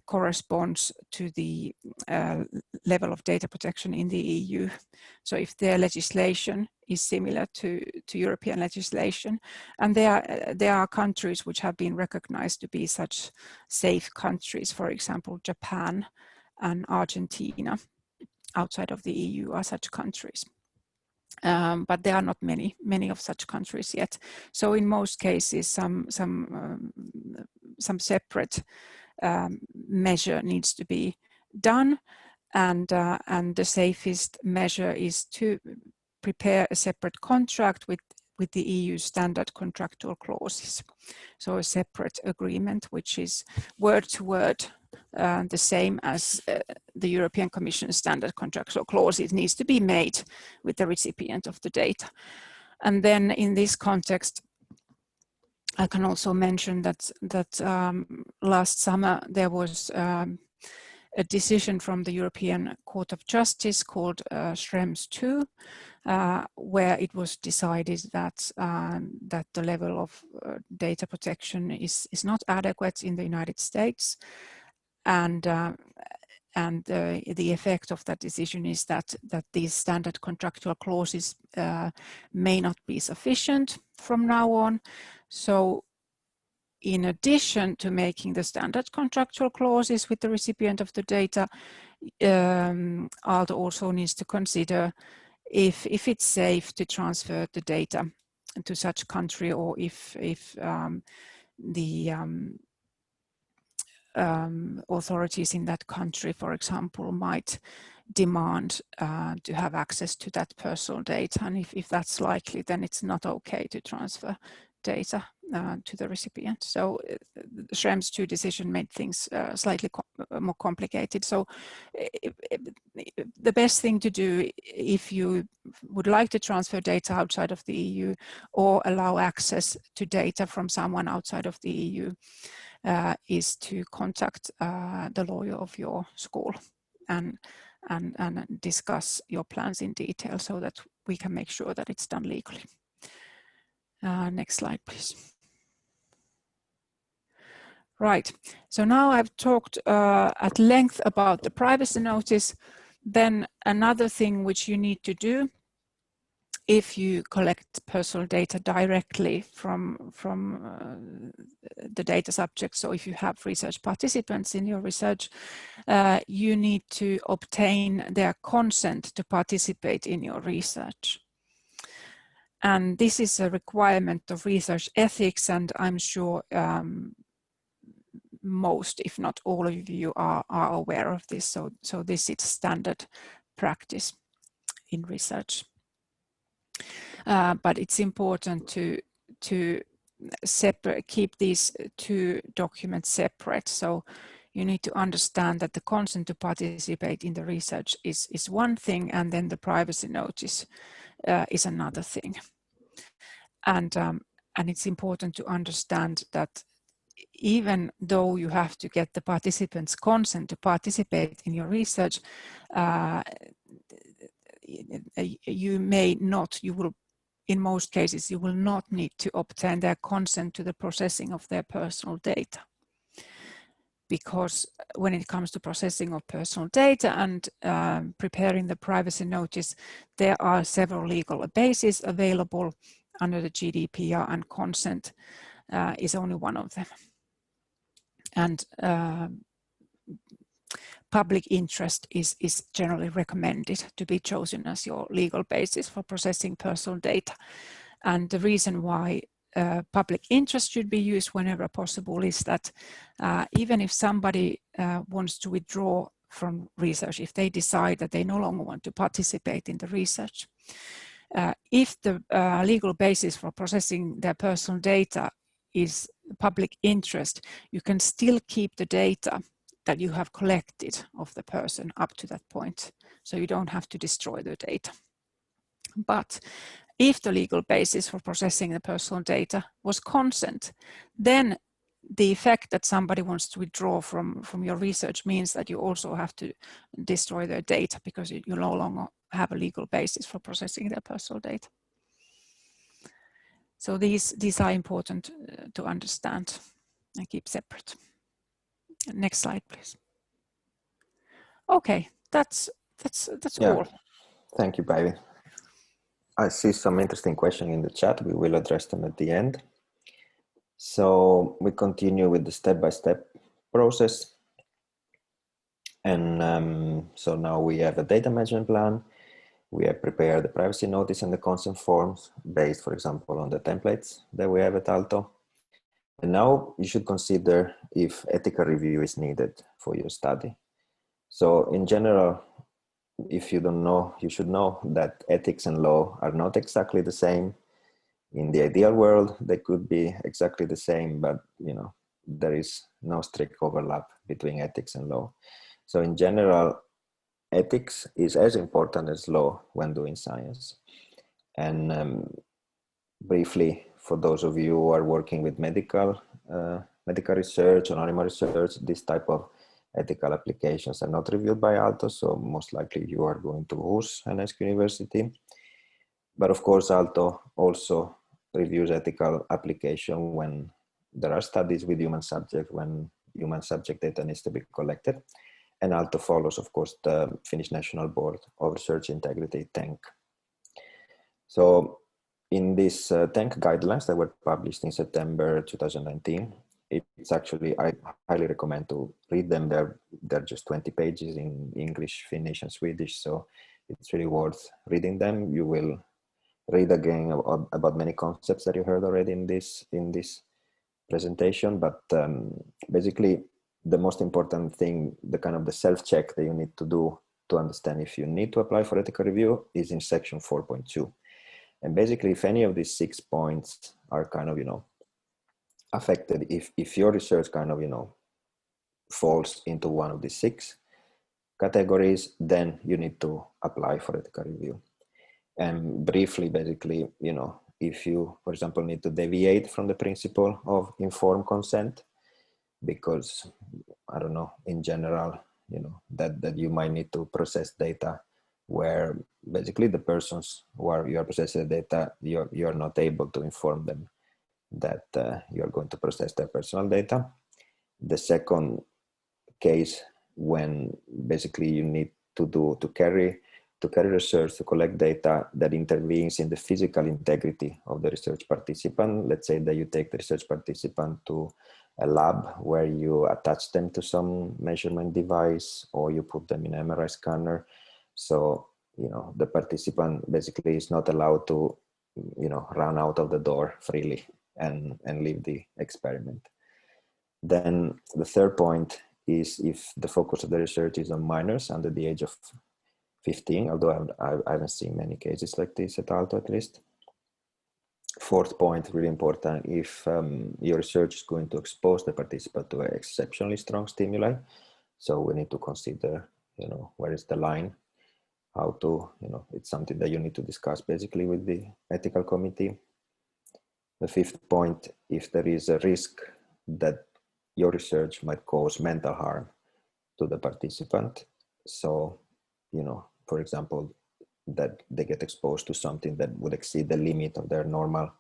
corresponds to the level of data protection in the EU. So if their legislation is similar to European legislation, and there are countries which have been recognized to be such safe countries, for example, Japan and Argentina outside of the EU are such countries. But there are not many of such countries yet. So in most cases, some separate measure needs to be done, and the safest measure is to prepare a separate contract with the EU standard contractual clauses. So a separate agreement, which is word to word the same as the European Commission standard contractual clause. It needs to be made with the recipient of the data. And then in this context, I can also mention that last summer there was a decision from the European Court of Justice called Schrems II, where it was decided that that the level of data protection is not adequate in the United States, and the effect of that decision is that these standard contractual clauses may not be sufficient from now on. So in addition to making the standard contractual clauses with the recipient of the data, Aalto also needs to consider if it's safe to transfer the data to such country, or if the authorities in that country, for example, might demand to have access to that personal data. And if that's likely, then it's not okay to transfer data to the recipient. So the Schrems II decision made things slightly more complicated. So the best thing to do if you would like to transfer data outside of the EU or allow access to data from someone outside of the EU is to contact the lawyer of your school and discuss your plans in detail so that we can make sure that it's done legally. Next slide, please. Right, so now I've talked at length about the privacy notice. Then another thing which you need to do if you collect personal data directly from the data subjects, so if you have research participants in your research, you need to obtain their consent to participate in your research. And this is a requirement of research ethics, and I'm sure most, if not all of you are aware of this. So this is standard practice in research. But it's important to keep these two documents separate. So you need to understand that the consent to participate in the research is one thing, and then the privacy notice is another thing. And it's important to understand that even though you have to get the participants' consent to participate in your research, you may not, you will, in most cases, you will not need to obtain their consent to the processing of their personal data. Because when it comes to processing of personal data and preparing the privacy notice, there are several legal bases available under the GDPR, and consent is only one of them. And public interest is generally recommended to be chosen as your legal basis for processing personal data. And the reason why public interest should be used whenever possible is that even if somebody wants to withdraw from research, if they decide that they no longer want to participate in the research, if the legal basis for processing their personal data is public interest, you can still keep the data that you have collected of the person up to that point. So you don't have to destroy the data. But if the legal basis for processing the personal data was consent, then the effect that somebody wants to withdraw from your research means that you also have to destroy their data, because you no longer have a legal basis for processing their personal data. So these are important to understand and keep separate. Next slide, please. Okay, that's all. Thank you, Päivi. I see some interesting questions in the chat. We will address them at the end. So we continue with the step-by-step process. And so now we have a data management plan. We have prepared the privacy notice and the consent forms based, for example, on the templates that we have at Aalto. And now you should consider if ethical review is needed for your study. So in general, if you don't know, you should know that ethics and law are not exactly the same. In the ideal world, they could be exactly the same, but there is no strict overlap between ethics and law. So in general, ethics is as important as law when doing science. And briefly, for those of you who are working with medical research or animal research, this type of ethical applications are not reviewed by Aalto, so most likely you are going to Hus Hennesky University. But of course, Aalto also reviews ethical application when there are studies with human subject, when human subject data needs to be collected. And Aalto follows, of course, the Finnish National Board of Research Integrity, TENK. So in these TENK guidelines that were published in September 2019, it's actually, I highly recommend to read them. They're just 20 pages in English, Finnish, and Swedish. So it's really worth reading them. You will read again about many concepts that you heard already in this presentation. But basically, the most important thing, the kind of the self-check that you need to do to understand if you need to apply for ethical review is in section 4.2. And basically, if any of these 6 points are kind of, affected, if your research kind of, falls into one of the 6 categories, then you need to apply for ethical review. And briefly, basically, if you, for example, need to deviate from the principle of informed consent, because, I don't know, in general, that you might need to process data where basically the persons who you are processing the data, you are not able to inform them that you are going to process their personal data. The second case, when basically you need to carry research, to collect data that intervenes in the physical integrity of the research participant. Let's say that you take the research participant to a lab where you attach them to some measurement device, or you put them in an MRI scanner. So, the participant basically is not allowed to, run out of the door freely and leave the experiment. Then the third point is if the focus of the research is on minors under the age of 15, although I haven't seen many cases like this at Aalto, at least. Fourth point, really important, if your research is going to expose the participant to exceptionally strong stimuli. So we need to consider, where is the line, how to, it's something that you need to discuss basically with the ethical committee. The fifth point, if there is a risk that your research might cause mental harm to the participant. So, for example, that they get exposed to something that would exceed the limit of their normal,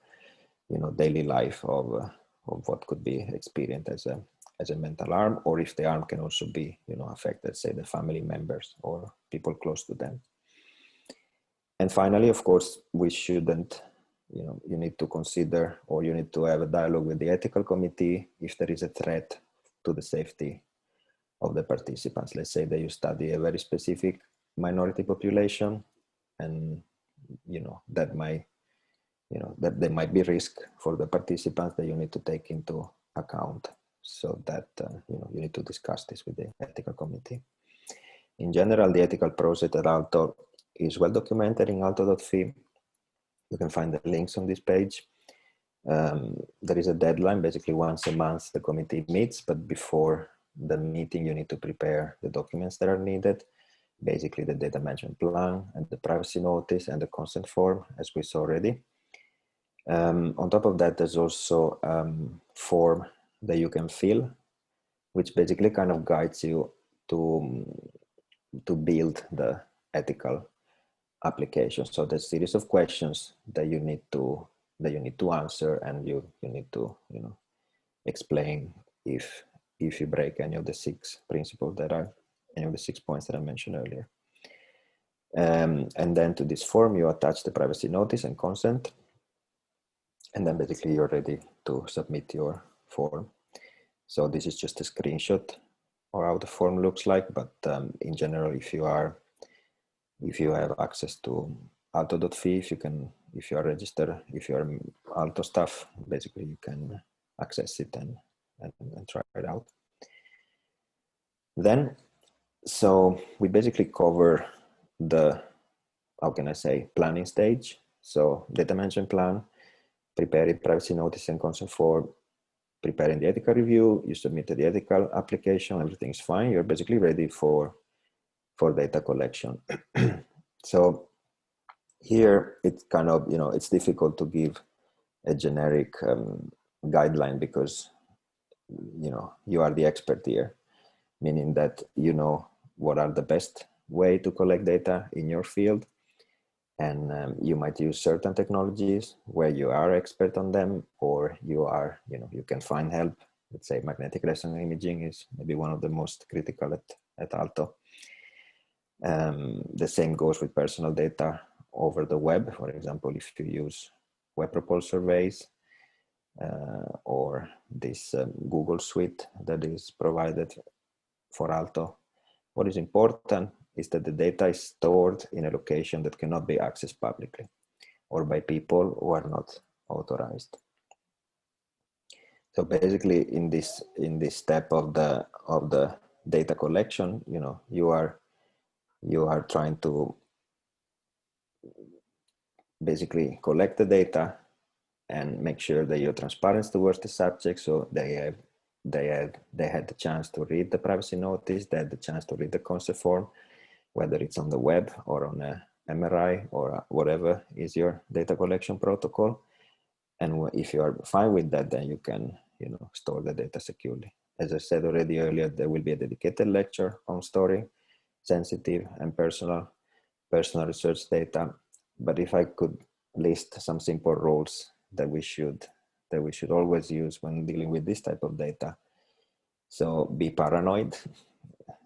daily life of what could be experienced as a mental harm, or if the harm can also be, affected, say, the family members or people close to them. And finally, of course, we shouldn't, you need to consider, or you need to have a dialogue with the ethical committee if there is a threat to the safety of the participants. Let's say that you study a very specific minority population, and that might that there might be risk for the participants that you need to take into account. So that you need to discuss this with the ethical committee. In general, the ethical process at Aalto is well documented in aalto.fi. You can find the links on this page. There is a deadline. Basically, once a month the committee meets, but before the meeting you need to prepare the documents that are needed, basically the data management plan and the privacy notice and the consent form, as we saw already. On top of that, there's also form that you can fill, which basically kind of guides you to build the ethical application. So there's a series of questions that you need to answer, and you need to explain if you break any of the 6 principles that are any of the 6 points that I mentioned earlier. And then to this form you attach the privacy notice and consent, and then basically you're ready to submit your form. So this is just a screenshot of how the form looks like, but in general, if you have access to aalto.fi, if you are registered, if you are Aalto staff, basically you can access it and try it out. Then, so we basically cover the, how can I say, planning stage. So data management plan, preparing privacy notice and consent form, preparing the ethical review, you submitted the ethical application, everything's fine. You're basically ready for data collection. So here it's kind of, it's difficult to give a generic guideline because, you are the expert here, meaning that you know what are the best way to collect data in your field. And you might use certain technologies where you are expert on them, or you can find help. Let's say magnetic resonance imaging is maybe one of the most critical at Aalto. The same goes with personal data over the web. For example, if you use WebReport surveys or this Google Suite that is provided for Aalto, what is important is that the data is stored in a location that cannot be accessed publicly or by people who are not authorized. So basically, in this step of the data collection, you are trying to basically collect the data and make sure that you're transparent towards the subject, so they had the chance to read the privacy notice, they had the chance to read the consent form, whether it's on the web or on a MRI or whatever is your data collection protocol. And if you are fine with that, then you can store the data securely. As I said already earlier, there will be a dedicated lecture on storing sensitive and personal research data. But if I could list some simple rules that we should always use when dealing with this type of data. So be paranoid.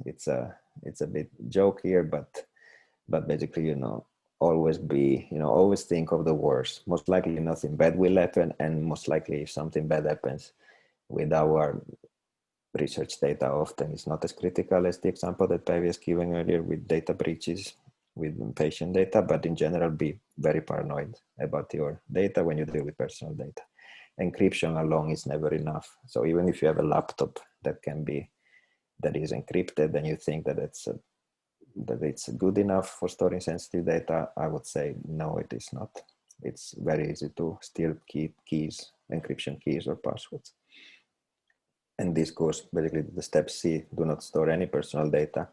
It's a bit joke here, but basically, always be, always think of the worst. Most likely nothing bad will happen, and most likely if something bad happens with our research data, often it's not as critical as the example that Päivi was given earlier with data breaches with patient data, but in general, be very paranoid about your data when you deal with personal data. Encryption alone is never enough. So even if you have a laptop that is encrypted, and you think that it's good enough for storing sensitive data, I would say no, it is not. It's very easy to steal keys, encryption keys or passwords. And this goes basically to the step C: do not store any personal data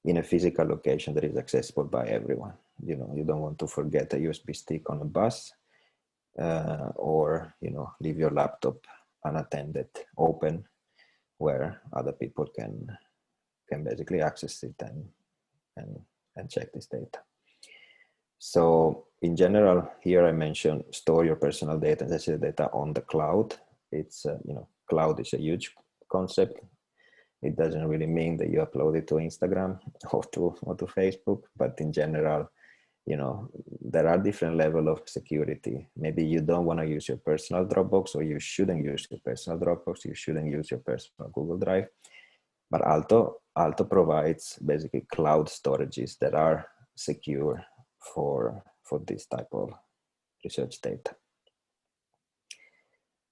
in a physical location that is accessible by everyone. You don't want to forget a USB stick on a bus, or leave your laptop unattended, open, where other people can basically access it and check this data. So in general, here I mentioned store your personal data and sensitive data on the cloud. It's cloud is a huge concept. It doesn't really mean that you upload it to Instagram or to Facebook, but in general, there are different levels of security. Maybe you don't want to use your personal Dropbox, or you shouldn't use your personal Dropbox. You shouldn't use your personal Google Drive. But Aalto provides basically cloud storages that are secure for this type of research data.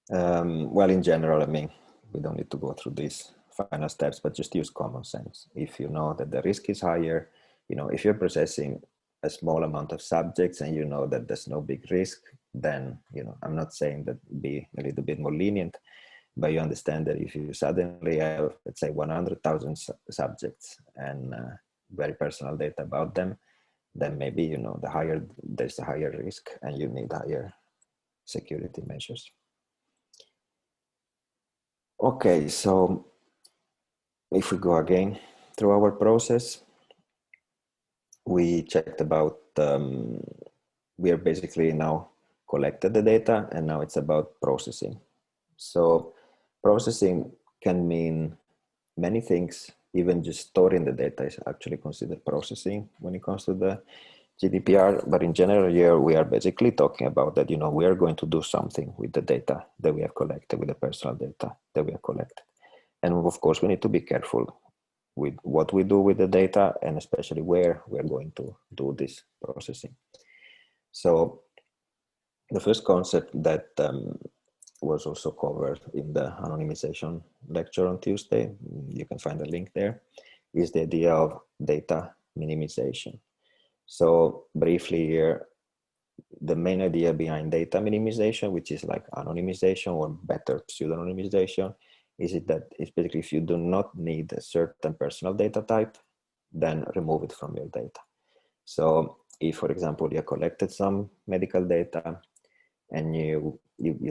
Well, in general, I mean, we don't need to go through these final steps, but just use common sense. If you know that the risk is higher, you know, if you're processing a small amount of subjects and you know that there's no big risk, then, you know, I'm not saying that be a little bit more lenient, but you understand that if you suddenly have, let's say, 100,000 subjects and very personal data about them, then maybe, you know, there's a higher risk and you need higher security measures. Okay, so if we go again through our process, we checked about, we are basically now collected the data and now it's about processing. So processing can mean many things. Even just storing the data is actually considered processing when it comes to the GDPR, but in general here we are basically talking about that, you know, we are going to do something with the data that we have collected, with the personal data that we have collected. And of course we need to be careful with what we do with the data and especially where we're going to do this processing. So the first concept that was also covered in the anonymization lecture on Tuesday, you can find a link there, is the idea of data minimization. So briefly here, the main idea behind data minimization, which is like anonymization or better pseudonymization, is it that it's basically if you do not need a certain personal data type, then remove it from your data. So if, for example, you collected some medical data and you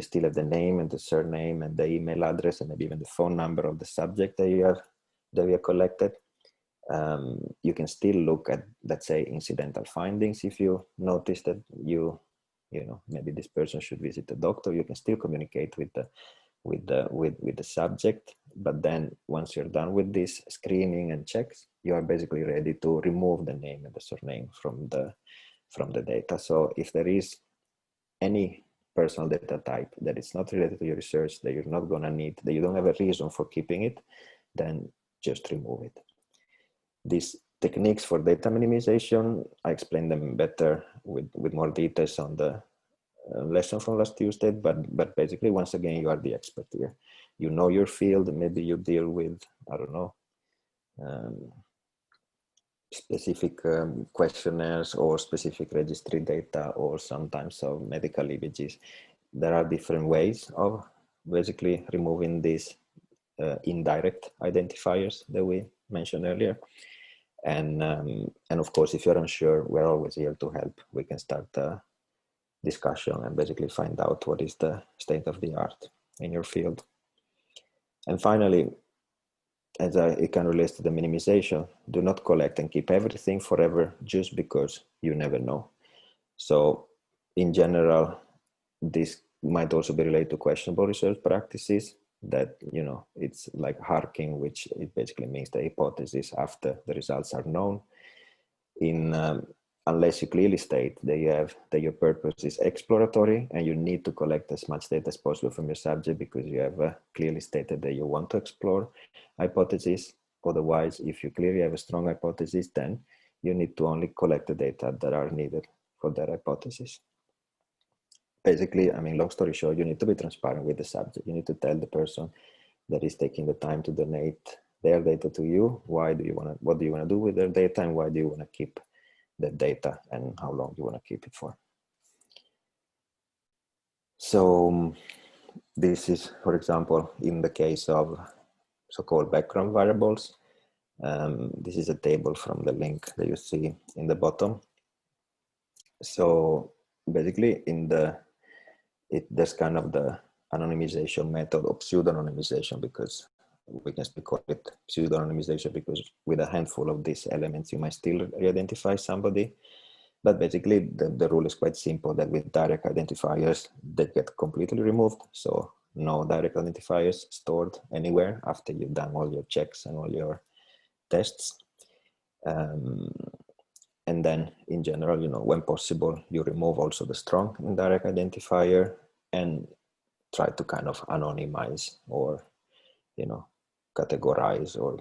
still have the name and the surname and the email address and maybe even the phone number of the subject that you have collected, you can still look at, let's say, incidental findings. If you notice that you know, maybe this person should visit a doctor, you can still communicate with the subject. But then once you're done with this screening and checks, you are basically ready to remove the name and the surname from the data. So if there is any personal data type that is not related to your research, that you're not going to need, that you don't have a reason for keeping it, then just remove it. These techniques for data minimization, I explained them better with more details on the lesson from last Tuesday, but basically, once again, you are the expert here. You know your field, maybe you deal with, I don't know, specific questionnaires or specific registry data or sometimes of medical images. There are different ways of basically removing these indirect identifiers that we mentioned earlier. And of course, if you're unsure, we're always here to help. We can start a discussion and basically find out what is the state of the art in your field. And finally, as it can relate to the minimization, do not collect and keep everything forever just because you never know. So in general, this might also be related to questionable research practices that, you know, it's like harking, which it basically means the hypothesis after the results are known. Unless you clearly state that your purpose is exploratory and you need to collect as much data as possible from your subject because you have clearly stated that you want to explore hypotheses. Otherwise, if you clearly have a strong hypothesis, then you need to only collect the data that are needed for that hypothesis. Basically, I mean, long story short, you need to be transparent with the subject. You need to tell the person that is taking the time to donate their data to you. What do you want to do with their data, and why do you want to keep the data, and how long you want to keep it for? So this is, for example, in the case of so-called background variables. This is a table from the link that you see in the bottom. So basically, there's kind of the anonymization method or pseudo-anonymization, because we can still call it pseudo-anonymization because with a handful of these elements, you might still re-identify somebody. But basically, the rule is quite simple, that with direct identifiers, they get completely removed. So no direct identifiers stored anywhere after you've done all your checks and all your tests. And then in general, you know, when possible, you remove also the strong indirect identifier and try to kind of anonymize or, you know, categorize or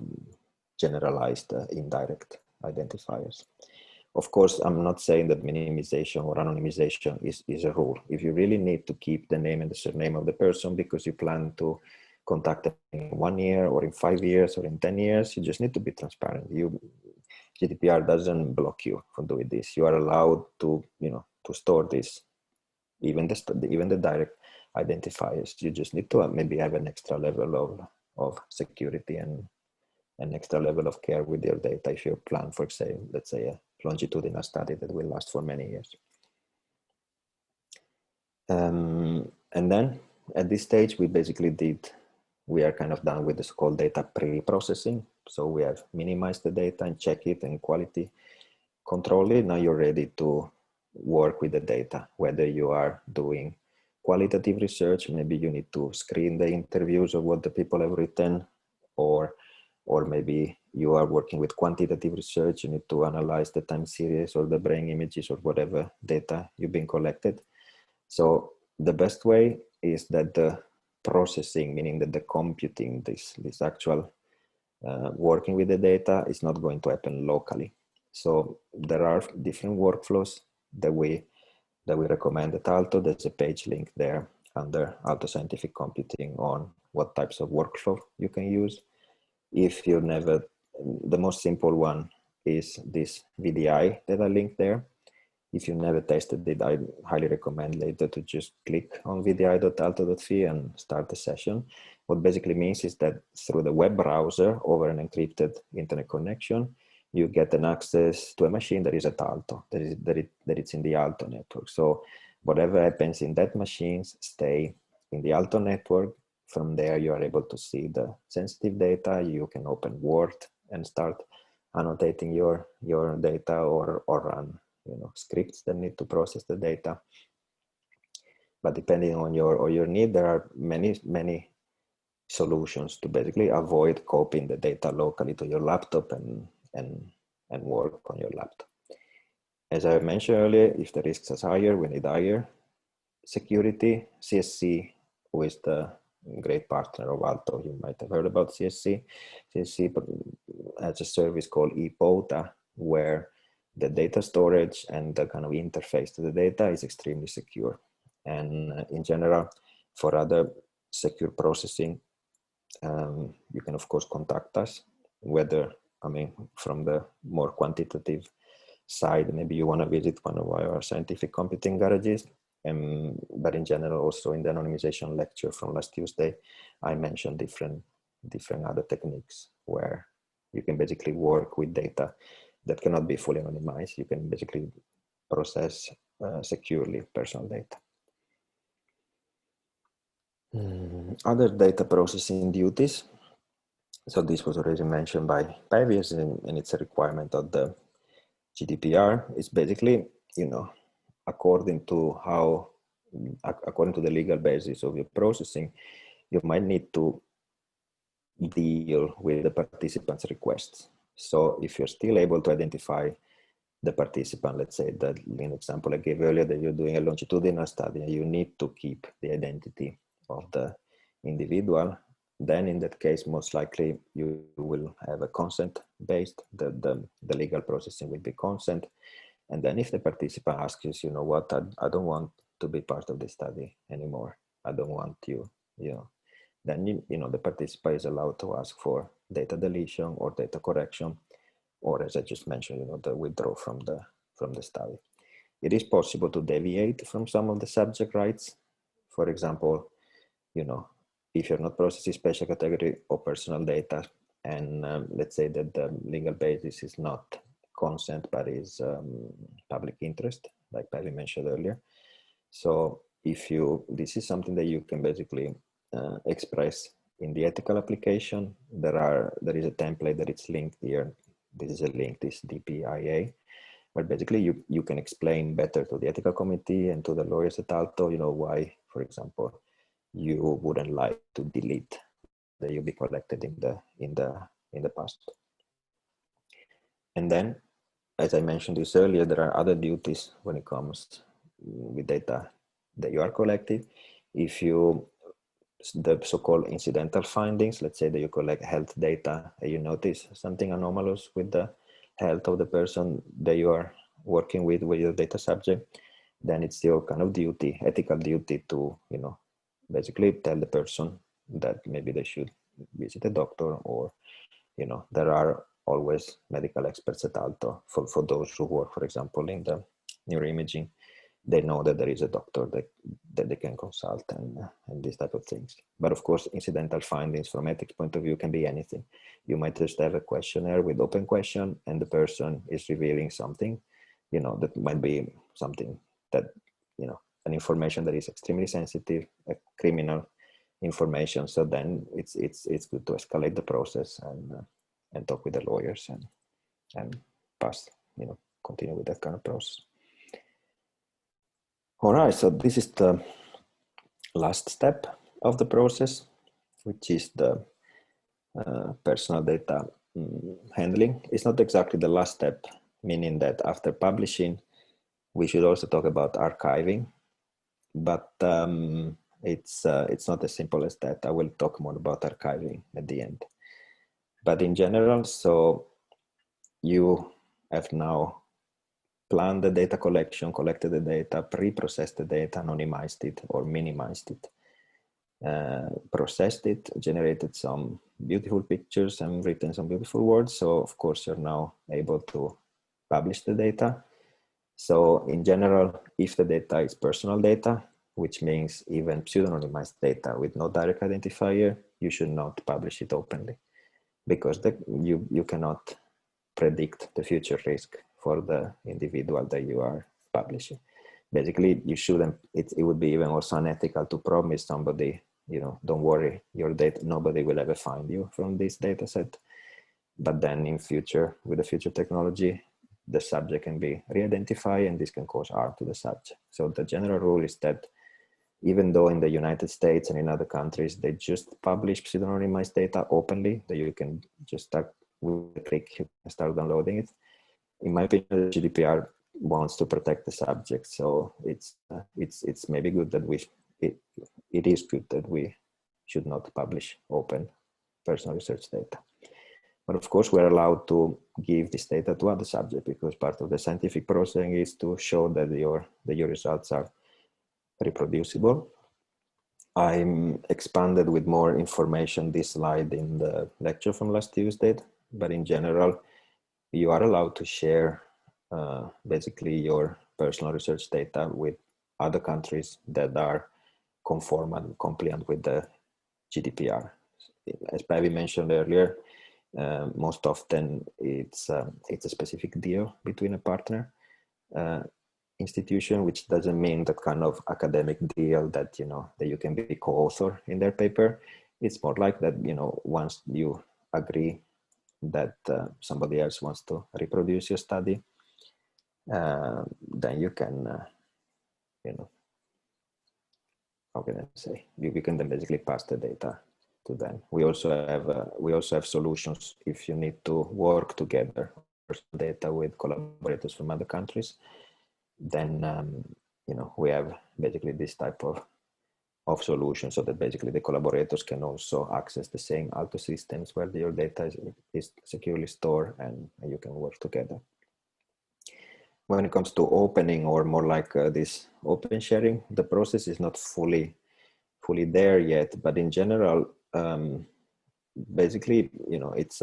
generalize the indirect identifiers. Of course, I'm not saying that minimization or anonymization is a rule. If you really need to keep the name and the surname of the person because you plan to contact them in 1 year or in 5 years or in 10 years, you just need to be transparent. GDPR doesn't block you from doing this. You are allowed to, to store this, even the direct identifiers. You just need to maybe have an extra level of security and an extra level of care with your data if you plan for, let's say a longitudinal study that will last for many years. And then at this stage, we are kind of done with the so-called data pre-processing. So we have minimized the data and check it and quality control it. Now you're ready to work with the data, whether you are doing qualitative research, maybe you need to screen the interviews of what the people have written, or maybe you are working with quantitative research, you need to analyze the time series or the brain images or whatever data you've been collected. So the best way is that the processing, meaning that the computing, this actual working with the data is not going to happen locally. So there are different workflows that we recommend at Aalto. There's a page link there under Aalto Scientific Computing on what types of workflow you can use. If you never, the most simple one is this VDI that I linked there. If you never tested it, I highly recommend later to just click on vdi.aalto.fi and start the session. What basically means is that through the web browser over an encrypted internet connection, you get an access to a machine that is at Aalto, that it's in the Aalto network. So whatever happens in that machine stay in the Aalto network. From there, you are able to see the sensitive data. You can open Word and start annotating your data or run scripts that need to process the data. But depending on your need, there are many solutions to basically avoid copying the data locally to your laptop and work on your laptop. As I mentioned earlier, if the risks are higher, we need higher security. CSC, who is the great partner of Aalto, you might have heard about CSC. CSC has a service called ePOTA, where the data storage and the kind of interface to the data is extremely secure. And in general, for other secure processing, you can of course contact us, whether, from the more quantitative side, maybe you want to visit one of our scientific computing garages. But in general, also in the anonymization lecture from last Tuesday, I mentioned different other techniques where you can basically work with data that cannot be fully anonymized. You can basically process securely personal data. Other data processing duties. So this was already mentioned by Päivi, and it's a requirement of the GDPR. It's basically, according to the legal basis of your processing, you might need to deal with the participants' requests. So if you're still able to identify the participant, let's say that in example I gave earlier, that you're doing a longitudinal study and you need to keep the identity of the individual, then in that case, most likely you will have a consent-based, the legal processing will be consent. And then if the participant asks you, you know what, I don't want to be part of the study anymore, I don't want you, then the participant is allowed to ask for data deletion or data correction, or as I just mentioned, the withdraw from the study. It is possible to deviate from some of the subject rights. For example, if you're not processing special category or personal data, and let's say that the legal basis is not consent, but is public interest, like Päivi mentioned earlier. So this is something that you can basically express in the ethical application. There is a template that it's linked here. This is a link, this DPIA, but basically you can explain better to the ethical committee and to the lawyers at Aalto, why, for example, you wouldn't like to delete that you be collected in the past. And then, as I mentioned this earlier, there are other duties when it comes with data that you are collecting. If you the so-called incidental findings. Let's say that you collect health data and you notice something anomalous with the health of the person that you are working with your data subject, then it's your kind of duty, ethical duty to, you know, basically tell the person that maybe they should visit a doctor, or, you know, there are always medical experts at Aalto for those who work, for example, in the neuroimaging. They know that there is a doctor that they can consult and these type of things. But of course, incidental findings from ethics point of view can be anything. You might just have a questionnaire with open question and the person is revealing something, you know, that might be something that, you know, an information that is extremely sensitive, a criminal information. So then it's good to escalate the process and talk with the lawyers and pass, you know, continue with that kind of process. All right, so this is the last step of the process, which is the personal data handling. It's not exactly the last step, meaning that after publishing, we should also talk about archiving, but it's not as simple as that. I will talk more about archiving at the end. But in general, so you have now planned the data collection, collected the data, pre-processed the data, anonymized it or minimized it, processed it, generated some beautiful pictures and written some beautiful words. So of course you're now able to publish the data. So in general, if the data is personal data, which means even pseudonymized data with no direct identifier, you should not publish it openly, because you cannot predict the future risk for the individual that you are publishing. Basically, you shouldn't, it would be even also unethical to promise somebody, you know, don't worry, your data, nobody will ever find you from this data set. But then in future, with the future technology, the subject can be re-identified and this can cause harm to the subject. So the general rule is that even though in the United States and in other countries, they just publish pseudonymized data openly, that you can just start with a click, you can start downloading it. In my opinion, the GDPR wants to protect the subject. So it's maybe good that it is good that we should not publish open personal research data. But of course, we're allowed to give this data to other subjects, because part of the scientific processing is to show that your results are reproducible. I'm expanded with more information this slide in the lecture from last Tuesday, but in general, you are allowed to share basically your personal research data with other countries that are conform and compliant with the GDPR. As Päivi mentioned earlier, most often it's a specific deal between a partner institution, which doesn't mean that kind of academic deal that, you know, that you can be co-author in their paper. It's more like that, you know, once you agree that somebody else wants to reproduce your study, then you can, you know, how can I say, you can then basically pass the data to them. We also have solutions if you need to work together data with collaborators from other countries. Then you know, we have basically this type of solution, so that basically the collaborators can also access the same Aalto systems where your data is securely stored, and you can work together. When it comes to opening, or more like this open sharing, the process is not fully there yet, but in general, basically, you know, it's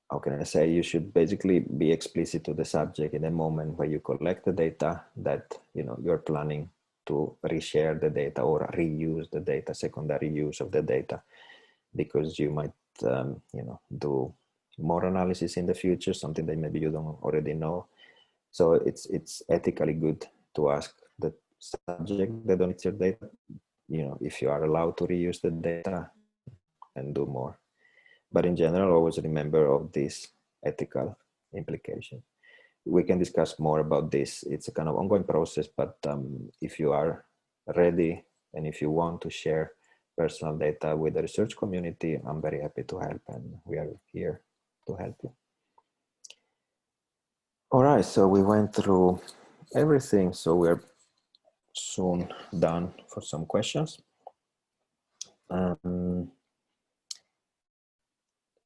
how can I say, you should basically be explicit to the subject in the moment where you collect the data that, you know, you're planning to reshare the data or reuse the data, secondary use of the data, because you might, you know, do more analysis in the future, something that maybe you don't already know. So it's ethically good to ask the subject that donates your data, you know, if you are allowed to reuse the data and do more. But in general, always remember of this ethical implication. We can discuss more about this. It's a kind of ongoing process, but if you are ready and if you want to share personal data with the research community, I'm very happy to help, and we are here to help you. All right, so we went through everything, so we're soon done for some questions.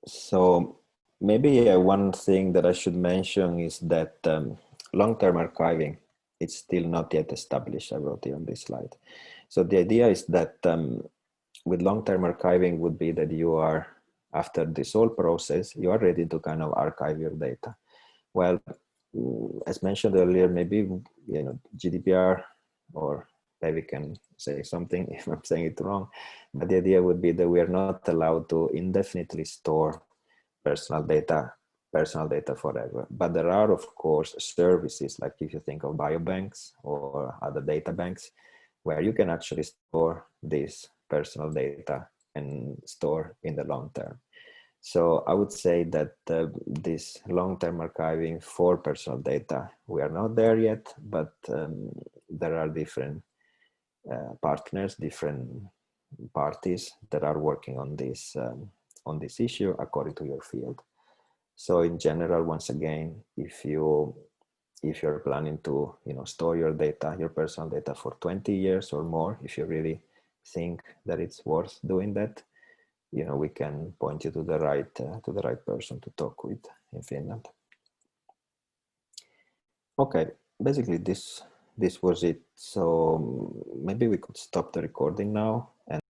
So maybe one thing that I should mention is that long-term archiving, it's still not yet established. I wrote it on this slide. So the idea is that with long-term archiving would be that you are, after this whole process, you are ready to kind of archive your data. Well, as mentioned earlier, maybe GDPR, or Levi can say something if I'm saying it wrong, but the idea would be that we are not allowed to indefinitely store personal data forever. But there are, of course, services, like if you think of biobanks or other data banks, where you can actually store this personal data and store in the long term. So I would say that this long-term archiving for personal data, we are not there yet, but there are different partners, different parties that are working on this issue according to your field. So in general, once again, if you're planning to store your data, your personal data for 20 years or more, if you really think that it's worth doing that, we can point you to the right person to talk with in Finland. Okay, basically this was it. So maybe we could stop the recording now and